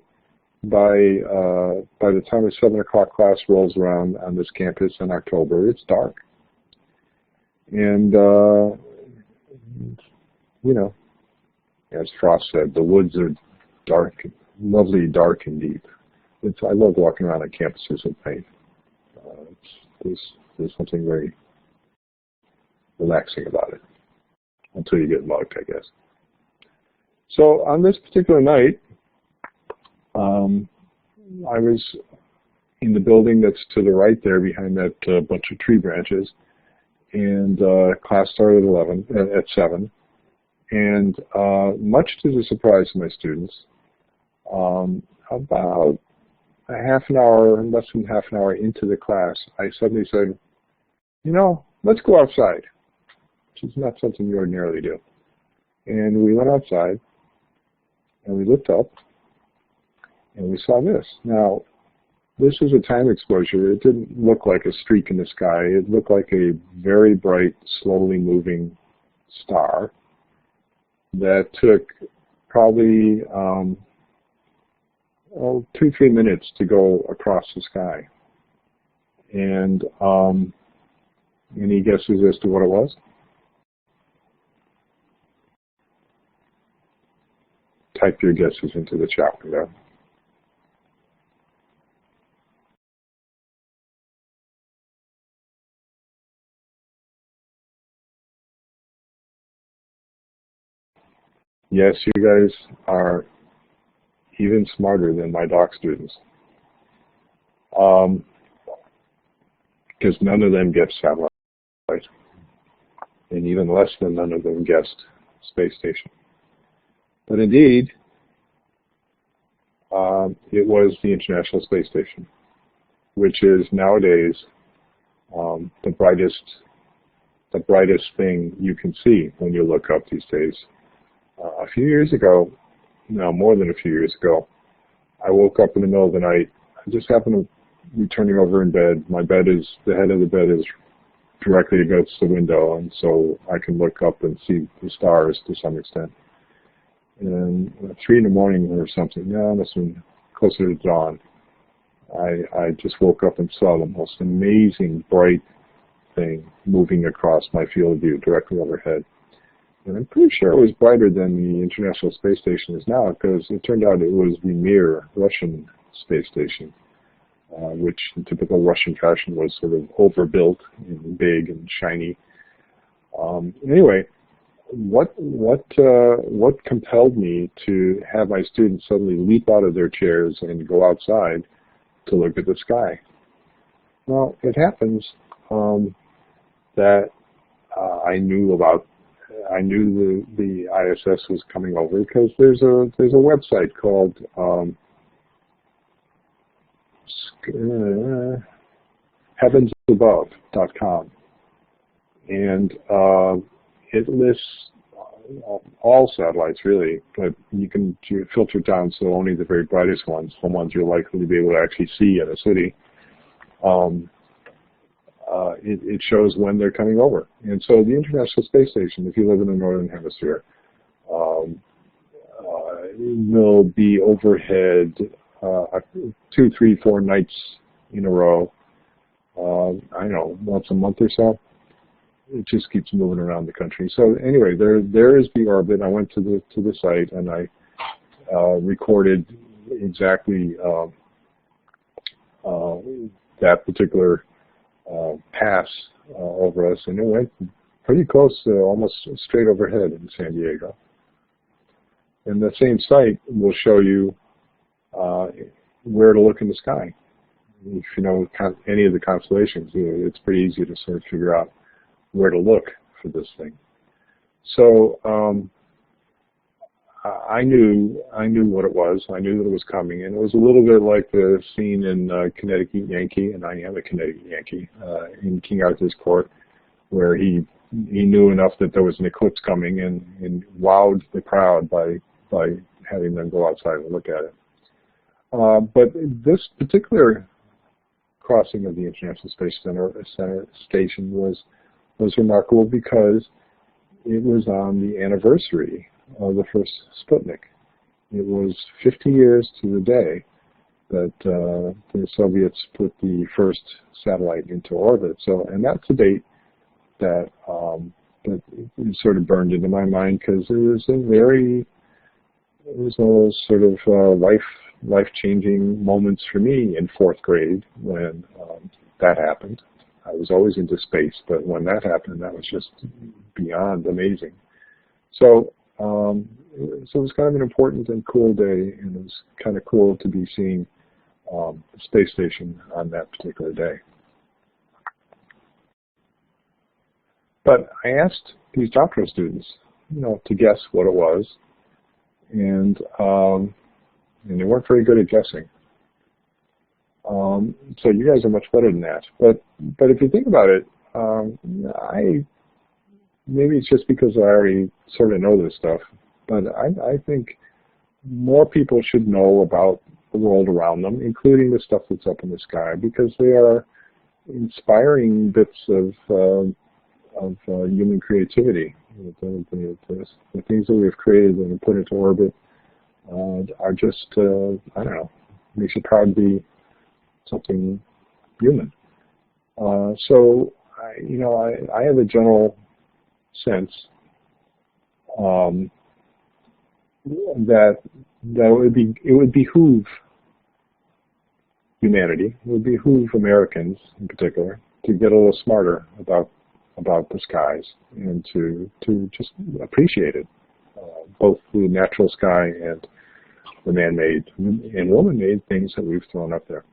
the time the 7 o'clock class rolls around on this campus in October, it's dark. And as Frost said, the woods are dark, lovely, dark and deep. I love walking around on campuses at night. There's something very relaxing about it, until you get mugged, I guess. So on this particular night, I was in the building that's to the right there behind that bunch of tree branches, and class started at 7. And much to the surprise of my students, about less than half an hour into the class, I suddenly said, let's go outside, which is not something you ordinarily do. And we went outside, and we looked up, and we saw this. Now, this is a time exposure. It didn't look like a streak in the sky. It looked like a very bright, slowly moving star that took probably 2-3 minutes to go across the sky. And any guesses as to what it was? Type your guesses into the chat window. Yes, you guys are even smarter than my doc students. Because none of them get satellite, and even less than none of them guessed space station. But indeed, it was the International Space Station, which is nowadays the brightest thing you can see when you look up these days. A few years ago, no, more than a few years ago, I woke up in the middle of the night. I just happened to be turning over in bed. The head of the bed is directly against the window, and so I can look up and see the stars to some extent. And 3 in the morning or something, no, this was closer to dawn, I just woke up and saw the most amazing bright thing moving across my field of view directly overhead. And I'm pretty sure it was brighter than the International Space Station is now, because it turned out it was the Mir Russian space station, which in typical Russian fashion was sort of overbuilt and big and shiny. Anyway, what compelled me to have my students suddenly leap out of their chairs and go outside to look at the sky? Well, it happens that I knew the ISS was coming over because there's a website called heavensabove.com, and it lists all satellites really, but you can filter down so only the very brightest ones, the ones you're likely to be able to actually see in a city. It shows when they're coming over. And so the International Space Station, if you live in the Northern Hemisphere, will be overhead 2, 3, 4 nights in a row. I don't know, once a month or so. It just keeps moving around the country. So anyway, there is the orbit. I went to the site and I recorded exactly that particular pass over us, and it went pretty close to almost straight overhead in San Diego. And the same site will show you where to look in the sky. If you know any of the constellations, it's pretty easy to sort of figure out where to look for this thing. So I knew what it was. I knew that it was coming, and it was a little bit like the scene in Connecticut Yankee, and I am a Connecticut Yankee, in King Arthur's court, where he knew enough that there was an eclipse coming and wowed the crowd by having them go outside and look at it. But this particular crossing of the International Space Station was remarkable because it was on the anniversary of the first Sputnik. It was 50 years to the day that the Soviets put the first satellite into orbit. So, and that's a date that sort of burned into my mind because it was one of those sort of life-changing moments for me in 4th grade when that happened. I was always into space, but when that happened, that was just beyond amazing. So, it was kind of an important and cool day, and it was kind of cool to be seeing the space station on that particular day. But I asked these doctoral students, to guess what it was, and they weren't very good at guessing. So you guys are much better than that. But if you think about it, maybe it's just because I already sort of know this stuff, but I think more people should know about the world around them, including the stuff that's up in the sky, because they are inspiring bits of human creativity. The things that we've created and put into orbit are just, I don't know, makes you proud to be something human. So, I have a general sense that it would behoove humanity, it would behoove Americans in particular, to get a little smarter about the skies and to just appreciate it, both the natural sky and the man-made and woman-made things that we've thrown up there.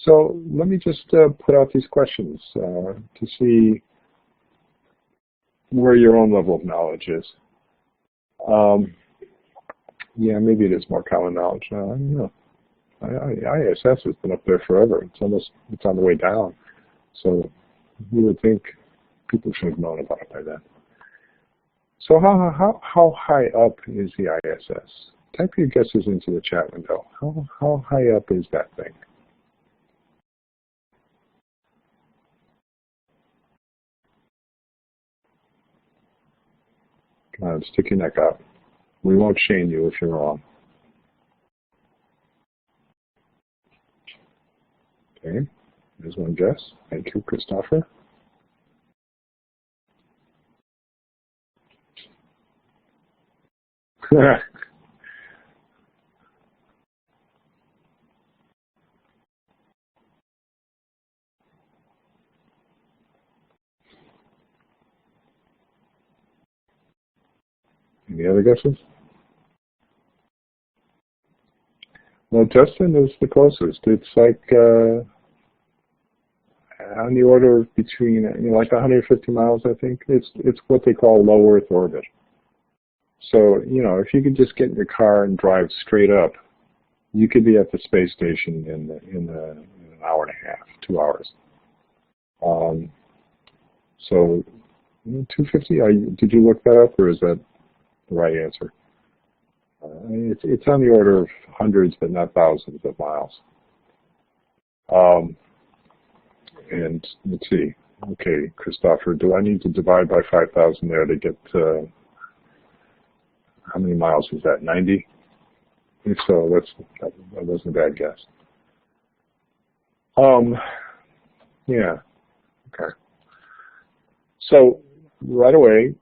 So let me just put out these questions to see where your own level of knowledge is. Yeah, maybe it is more common knowledge now. I don't know. ISS has been up there forever. It's on the way down. So you would think people should have known about it by then. So how high up is the ISS? Type your guesses into the chat window. How high up is that thing? Come on, stick your neck out. We won't shame you if you're wrong. Okay, there's one guess. Thank you, Christopher. Any other guesses? Well, Justin is the closest. It's like on the order of between, like 150 miles, I think. It's what they call low Earth orbit. So, if you could just get in your car and drive straight up, you could be at the space station in an hour and a half, 2 hours. So, 250. Did you look that up, or is that the right answer? It's on the order of hundreds, but not thousands of miles. And let's see. Okay, Christopher, do I need to divide by 5,000 there to get how many miles is that? 90? If so, that wasn't a bad guess. Yeah. Okay. So right away,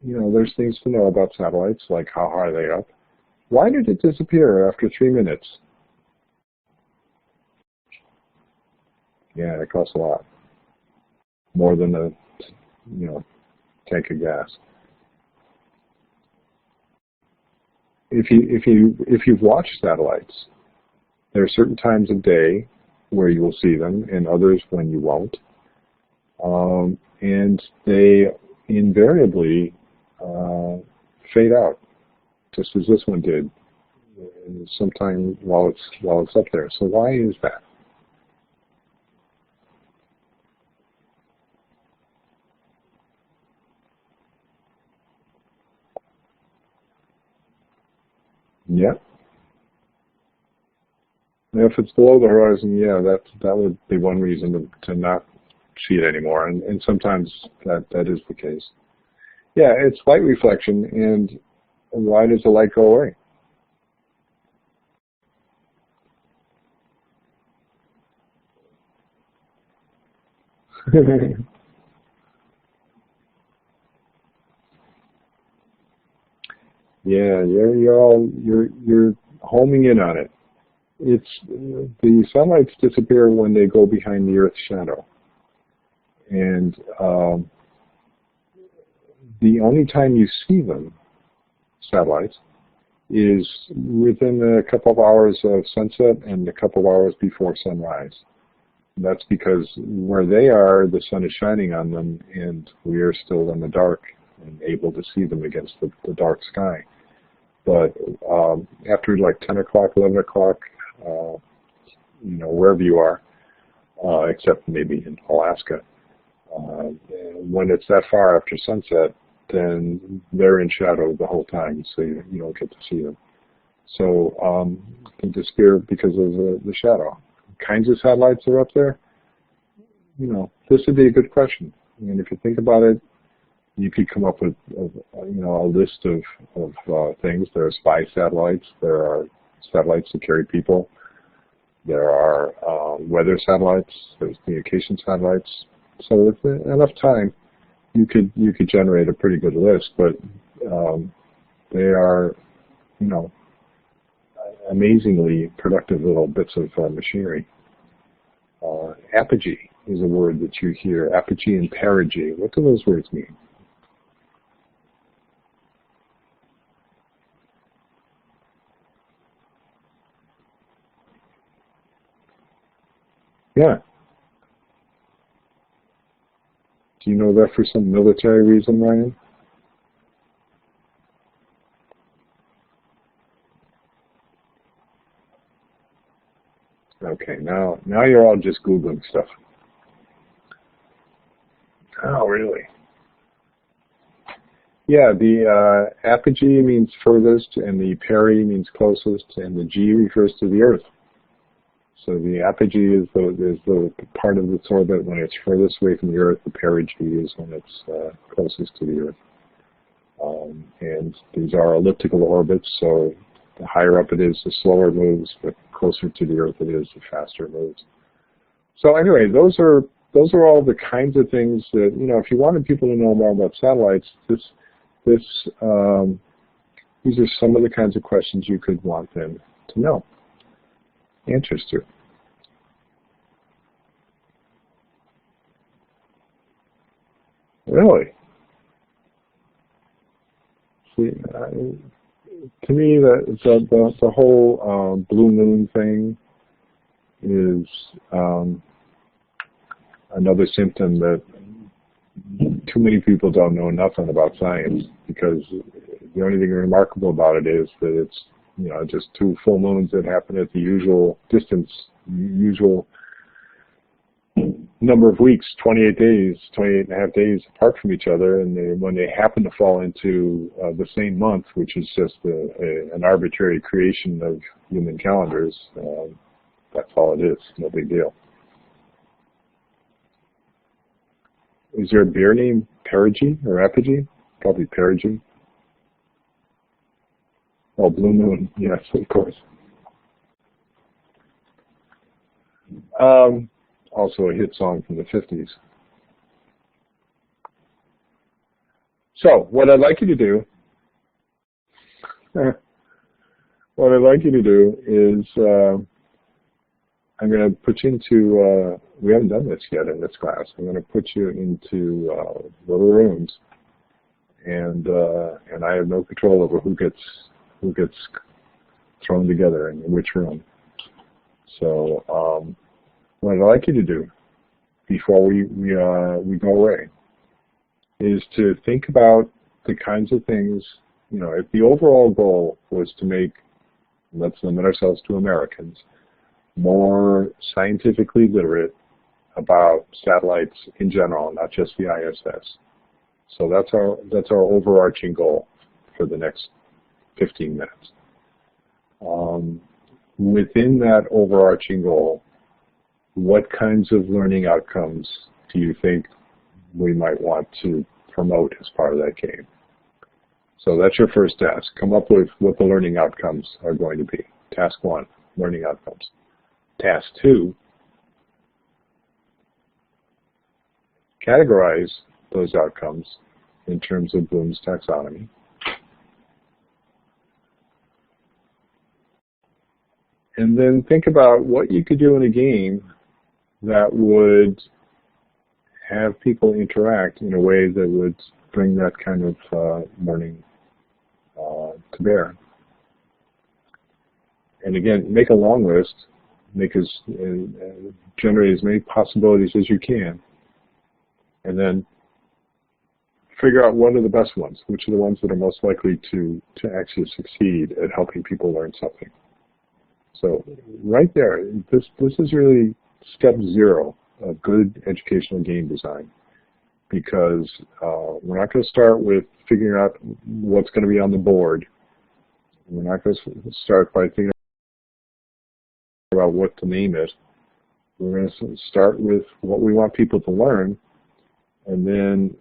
there's things to know about satellites, like how high are they up. Why did it disappear after 3 minutes? Yeah, it costs a lot. More than a, tank of gas. If you've watched satellites, there are certain times of day where you will see them, and others when you won't. And they invariably fade out, just as this one did, sometime while it's up there. So why is that? Yeah. If it's below the horizon, yeah, that would be one reason to not see it anymore, and sometimes that is the case. Yeah, it's light reflection, and why does the light go away? Yeah, you're homing in on it. It's the satellites disappear when they go behind the Earth's shadow, and the only time you see them, satellites, is within a couple of hours of sunset and a couple of hours before sunrise. And that's because where they are, the sun is shining on them, and we are still in the dark and able to see them against the dark sky. But after like 10 o'clock, 11 o'clock, wherever you are, except maybe in Alaska, when it's that far after sunset, then they're in shadow the whole time, so you don't get to see them. So they disappear because of the shadow. What kinds of satellites are up there? This would be a good question. And if you think about it, you could come up with a list of things. There are spy satellites. There are satellites that carry people. There are weather satellites. There's communication satellites. So with enough time, you could generate a pretty good list. But they are, amazingly productive little bits of machinery. Apogee is a word that you hear. Apogee and perigee. What do those words mean? Yeah. Do you know that for some military reason, Ryan? Okay, now you're all just Googling stuff. Oh, really? Yeah, the apogee means furthest, and the peri means closest, and the G refers to the Earth. So the apogee is the part of its orbit when it's furthest away from the Earth. The perigee is when it's closest to the Earth. And these are elliptical orbits, so the higher up it is, the slower it moves. The closer to the Earth it is, the faster it moves. So anyway, those are all the kinds of things that, if you wanted people to know more about satellites, these are some of the kinds of questions you could want them to know. Answers to. Really? See, to me, the whole blue moon thing is another symptom that too many people don't know nothing about science, because the only thing remarkable about it is that it's just two full moons that happen at the usual distance, usual number of weeks, 28 and a half days apart from each other, and when they happen to fall into the same month, which is just an arbitrary creation of human calendars, that's all it is, no big deal. Is there a beer named perigee or apogee? Probably perigee. Oh, Blue Moon, yes, of course. Also a hit song from the 50s. So, what I'd like you to do, is I'm going to put you into, we haven't done this yet in this class, I'm going to put you into little rooms, and I have no control over who gets thrown together in which room. So what I'd like you to do before we go away is to think about the kinds of things, if the overall goal was to make, let's limit ourselves to Americans, more scientifically literate about satellites in general, not just the ISS. So that's our overarching goal for the next 15 minutes. Within that overarching goal, what kinds of learning outcomes do you think we might want to promote as part of that game? So that's your first task. Come up with what the learning outcomes are going to be. Task 1, learning outcomes. Task 2, categorize those outcomes in terms of Bloom's taxonomy. And then think about what you could do in a game that would have people interact in a way that would bring that kind of learning to bear. And again, make a long list, generate as many possibilities as you can, and then figure out what are the best ones, which are the ones that are most likely to actually succeed at helping people learn something. So right there, this is really step 0 of good educational game design, because we're not going to start with figuring out what's going to be on the board. We're not going to start by thinking about what to name it. We're going to start with what we want people to learn, and then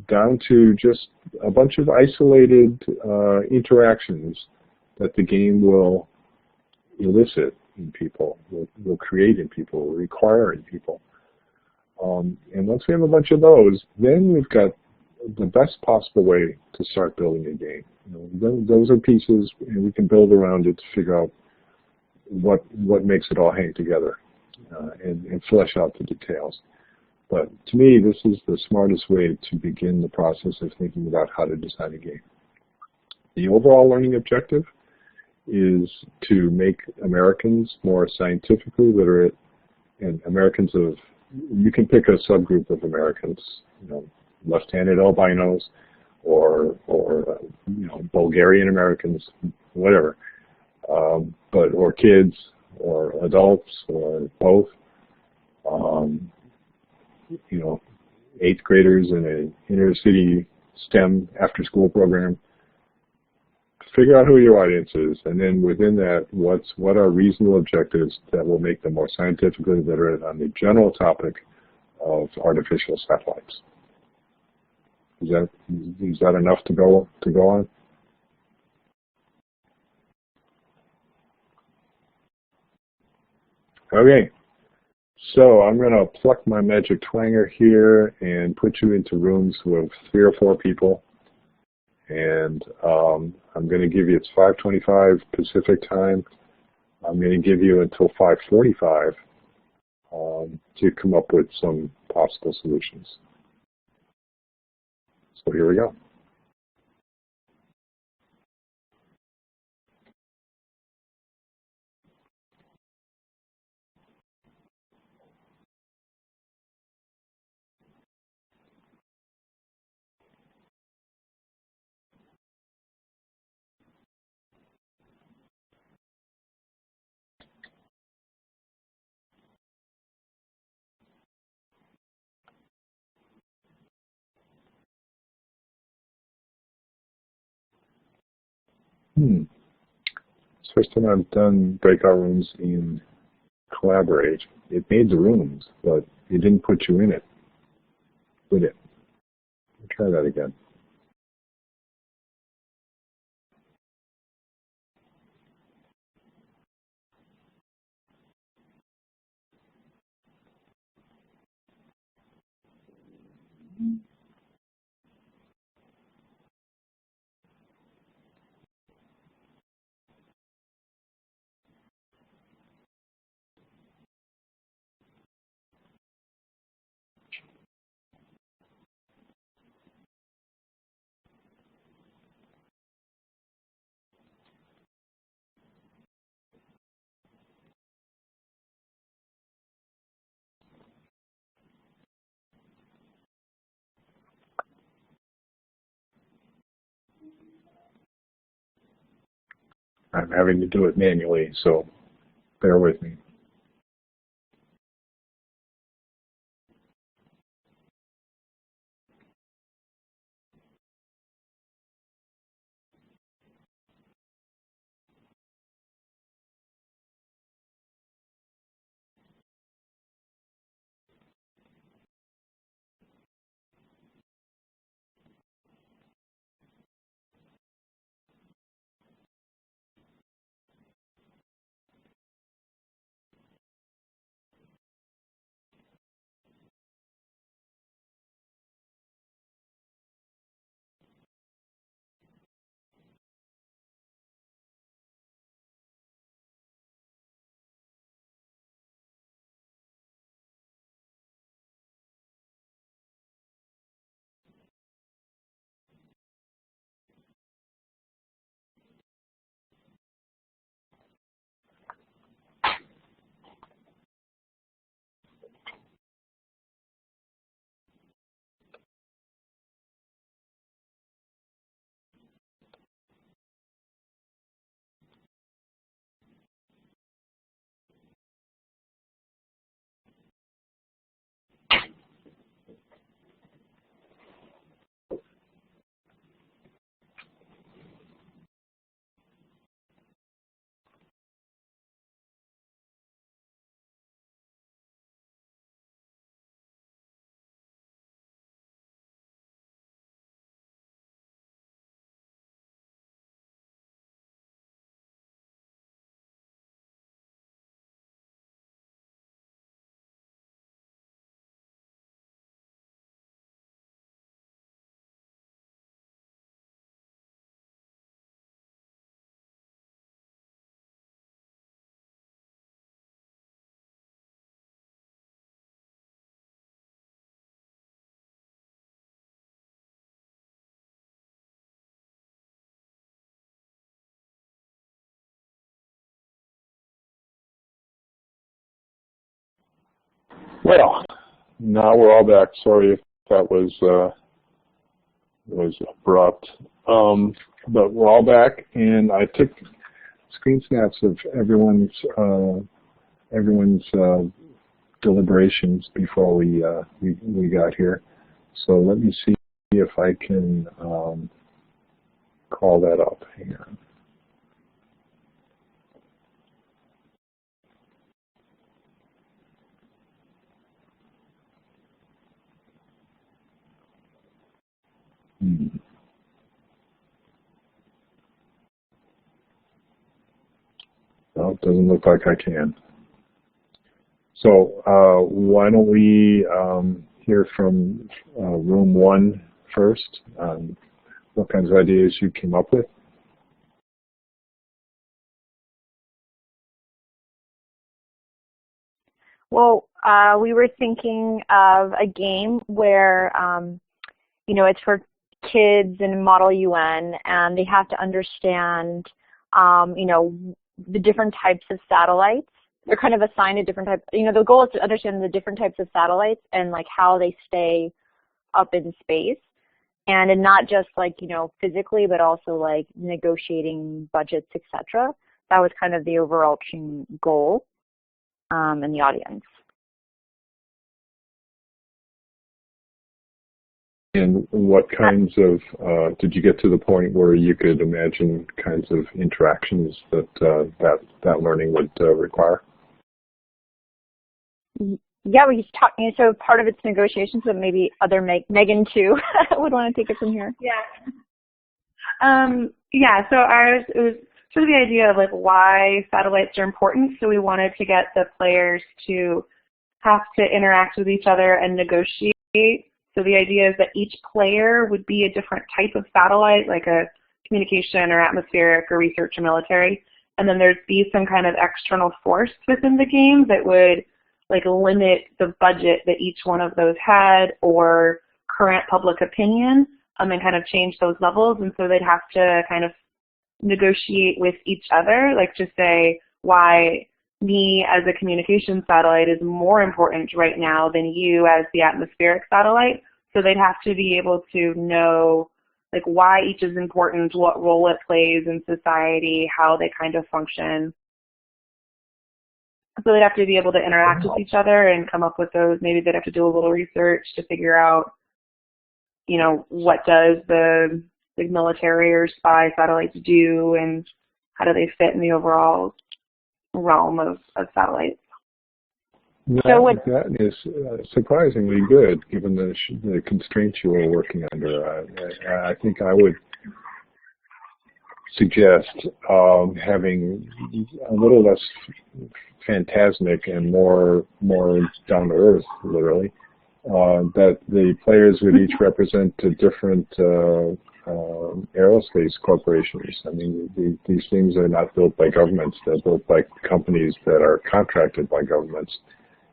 down to just a bunch of isolated interactions that the game will elicit in people, will create in people, will require in people. And once we have a bunch of those, then we've got the best possible way to start building a game. Those are pieces, and we can build around it to figure out what makes it all hang together and flesh out the details. But to me, this is the smartest way to begin the process of thinking about how to design a game. The overall learning objective is to make Americans more scientifically literate, and Americans of, you can pick a subgroup of Americans, left-handed albinos, or Bulgarian Americans, whatever, or kids, or adults or both. You know, 8th graders in an inner city STEM after-school program. Figure out who your audience is, and then within that, what are reasonable objectives that will make them more scientifically literate on the general topic of artificial satellites. Is that enough to go on? Okay. So I'm going to pluck my magic twanger here and put you into rooms with 3 or 4 people. And I'm going to give you, it's 5:25 Pacific time. I'm going to give you until 5:45 to come up with some possible solutions. So here we go. First time I've done breakout rooms in Collaborate. It made the rooms, but it didn't put you in it, did it? Try that again. I'm having to do it manually, so bear with me. Well, now we're all back. Sorry if that was abrupt, but we're all back, and I took screen snaps of everyone's deliberations before we got here. So let me see if I can call that up here. Well, it doesn't look like I can. So why don't we hear from room 1 first? What kinds of ideas you came up with? Well, we were thinking of a game where, you know, it's for kids in Model UN, and they have to understand, you know, the different types of satellites. They're kind of assigned a different type. You know, the goal is to understand the different types of satellites and like how they stay up in space, and not just like, you know, physically, but also like negotiating budgets, etc. That was kind of the overarching goal in the audience. And what kinds of, did you get to the point where you could imagine kinds of interactions that that learning would require? Yeah, we just talked, so part of it's negotiations, but maybe other Megan too would want to take it from here. Yeah. Yeah, so ours, it was sort of the idea of like why satellites are important. So we wanted to get the players to have to interact with each other and negotiate. So the idea is that each player would be a different type of satellite, like a communication or atmospheric or research or military. And then there'd be some kind of external force within the game that would like limit the budget that each one of those had or current public opinion, and kind of change those levels. And so they'd have to kind of negotiate with each other, like to say why me as a communication satellite is more important right now than you as the atmospheric satellite. So they'd have to be able to know like why each is important, what role it plays in society, how they kind of function. So they'd have to be able to interact with each other and come up with those. Maybe they'd have to do a little research to figure out, you know, what does the military or spy satellites do and how do they fit in the overall realm of satellites. That is surprisingly good, given the constraints you were working under. I think I would suggest having a little less phantasmic and more down to earth, literally. That the players would each represent a different aerospace corporations. I mean, these things are not built by governments. They're built by companies that are contracted by governments,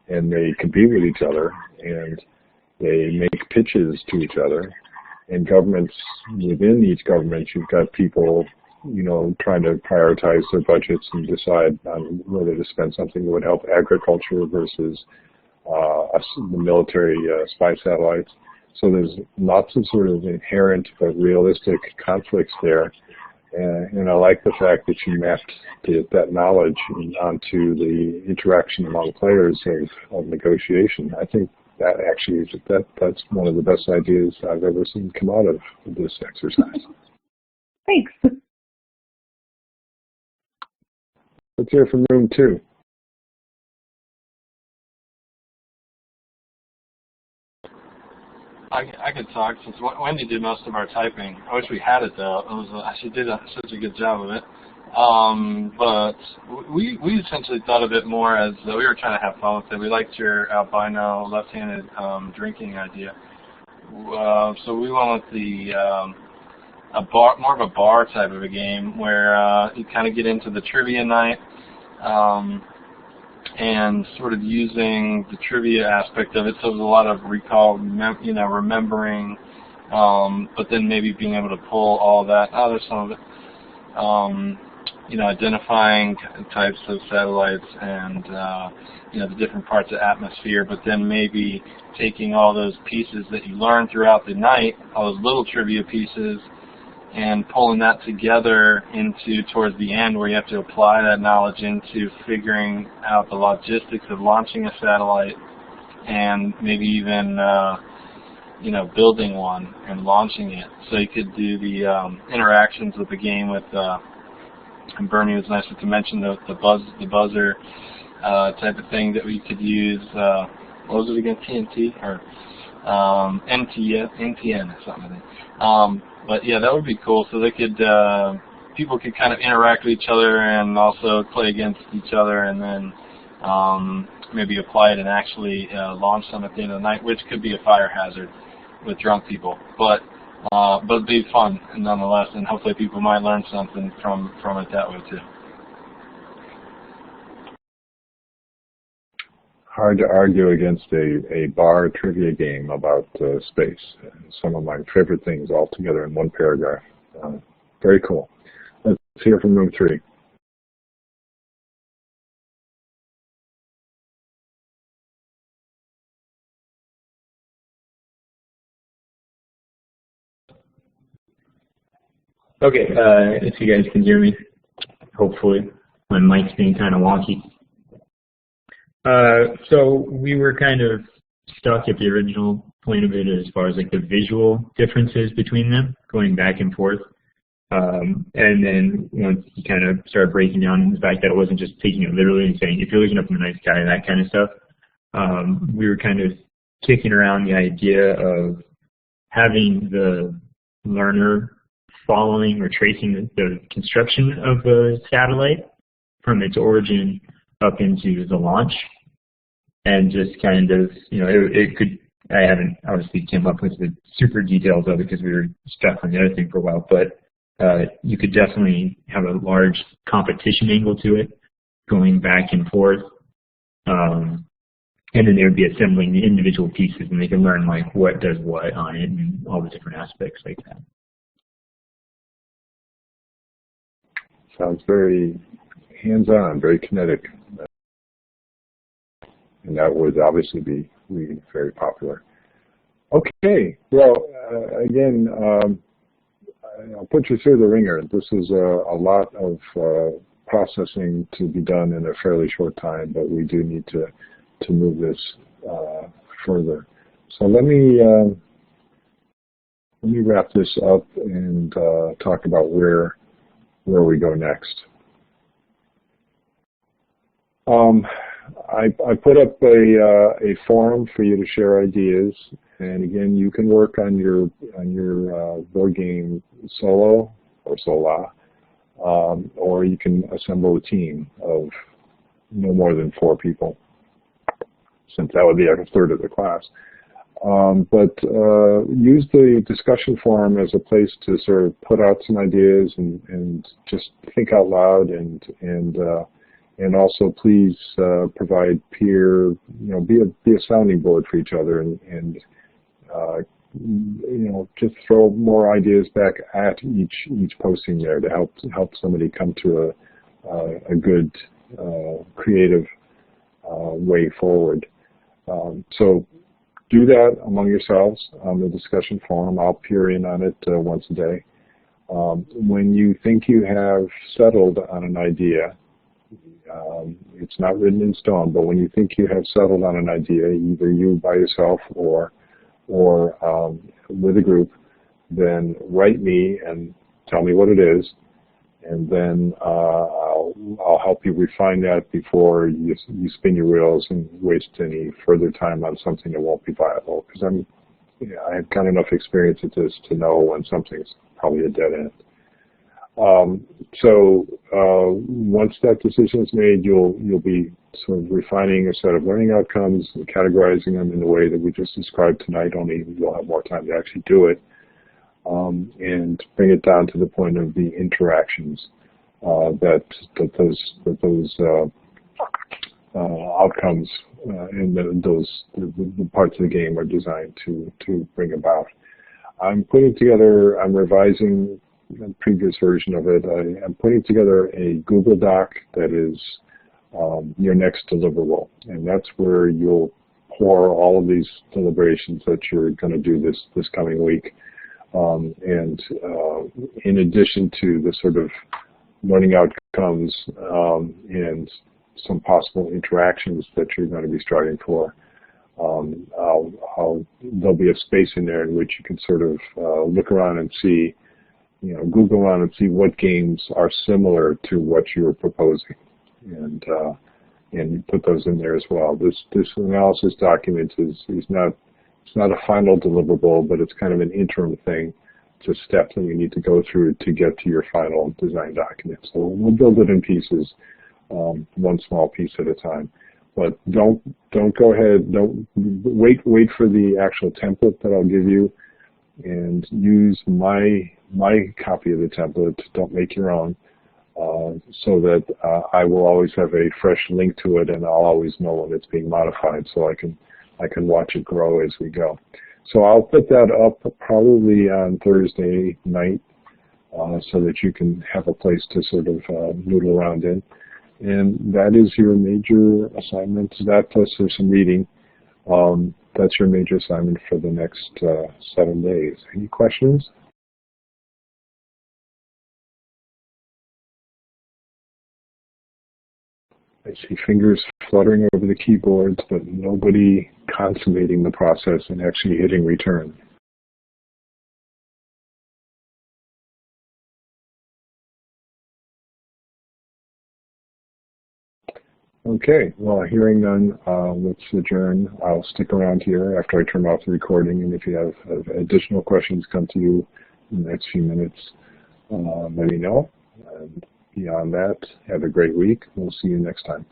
and they compete with each other, and they make pitches to each other. And governments, within each government, you've got people, you know, trying to prioritize their budgets and decide on whether to spend something that would help agriculture versus the military spy satellites. So there's lots of sort of inherent but realistic conflicts there. And I like the fact that you mapped that knowledge onto the interaction among players of negotiation. I think that actually that's one of the best ideas I've ever seen come out of this exercise. Thanks. Let's hear from room 2. I could talk since Wendy did most of our typing. I wish we had it though. She did such a good job of it. But we essentially thought of it more as we were trying to have fun with it. We liked your albino left-handed drinking idea. So we went with the more of a bar type of a game where you kind of get into the trivia night. And sort of using the trivia aspect of it, so there's a lot of recall, remembering, but then maybe being able to pull all that out of some of it, identifying types of satellites and, the different parts of atmosphere, but then maybe taking all those pieces that you learn throughout the night, all those little trivia pieces, and pulling that together into towards the end where you have to apply that knowledge into figuring out the logistics of launching a satellite and maybe even building one and launching it. So you could do the interactions with the game with and Bernie was nice to mention the buzzer type of thing that we could use. What was it again? TNT or NTN or something, I think. But yeah, that would be cool. So they could people could kind of interact with each other and also play against each other, and then maybe apply it and actually launch them at the end of the night, which could be a fire hazard with drunk people. But it'd be fun nonetheless, and hopefully people might learn something from it that way too. Hard to argue against a bar trivia game about space. Some of my favorite things all together in one paragraph. Very cool. Let's hear from room 3. Okay, if you guys can hear me, hopefully. My mic's being kind of wonky. So we were kind of stuck at the original point of it as far as like the visual differences between them, going back and forth. And then once you kind of started breaking down the fact that it wasn't just taking it literally and saying, if you're looking up in the night sky, that kind of stuff, we were kind of kicking around the idea of having the learner following or tracing the construction of a satellite from its origin up into the launch, and just kind of, it could, I haven't obviously came up with the super details of it because we were stuck on the other thing for a while, but you could definitely have a large competition angle to it, going back and forth, and then they would be assembling the individual pieces, and they can learn like what does what on it and all the different aspects like that. Sounds very hands-on, very kinetic. And that would obviously be very popular. Okay, well, again, I'll put you through the ringer. This is a lot of processing to be done in a fairly short time, but we do need to move this further. So let me wrap this up and talk about where we go next. I put up a forum for you to share ideas, and again, you can work on your board game solo or sola, or you can assemble a team of no more than 4 people, since that would be like a third of the class. But use the discussion forum as a place to sort of put out some ideas and just think out loud, and also please provide peer, be a sounding board for each other, and just throw more ideas back at each posting there to help somebody come to a good creative way forward. So do that among yourselves on the discussion forum. I'll peer in on it once a day. When you think you have settled on an idea, it's not written in stone, but when you think you have settled on an idea, either you by yourself or with a group, then write me and tell me what it is, and then I'll help you refine that before you spin your wheels and waste any further time on something that won't be viable. Because I have got enough experience at this to know when something's probably a dead end. So once that decision is made, you'll be sort of refining a set of learning outcomes and categorizing them in the way that we just described tonight, only you'll have more time to actually do it, and bring it down to the point of the interactions that those outcomes and the parts of the game are designed to bring about. I'm revising the previous version of it. I'm putting together a Google Doc that is your next deliverable, and that's where you'll pour all of these deliberations that you're going to do this coming week In addition to the sort of learning outcomes and some possible interactions that you're going to be striving for, there'll be a space in there in which you can sort of look around and see, Google around and see what games are similar to what you're proposing, and put those in there as well. This analysis document is not, it's not a final deliverable, but it's kind of an interim thing. It's a step that you need to go through to get to your final design document. So we'll build it in pieces, one small piece at a time. But don't go ahead. Don't wait for the actual template that I'll give you, and use my copy of the template. Don't make your own, so that I will always have a fresh link to it, and I'll always know when it's being modified, so I can watch it grow as we go. So I'll put that up probably on Thursday night, so that you can have a place to sort of noodle around in. And that is your major assignment. That plus there's some reading. That's your major assignment for the next 7 days. Any questions? I see fingers fluttering over the keyboards, but nobody consummating the process and actually hitting return. Okay, well, hearing none, let's adjourn. I'll stick around here after I turn off the recording, and if you have additional questions come to you in the next few minutes, let me know. And beyond that, have a great week. We'll see you next time.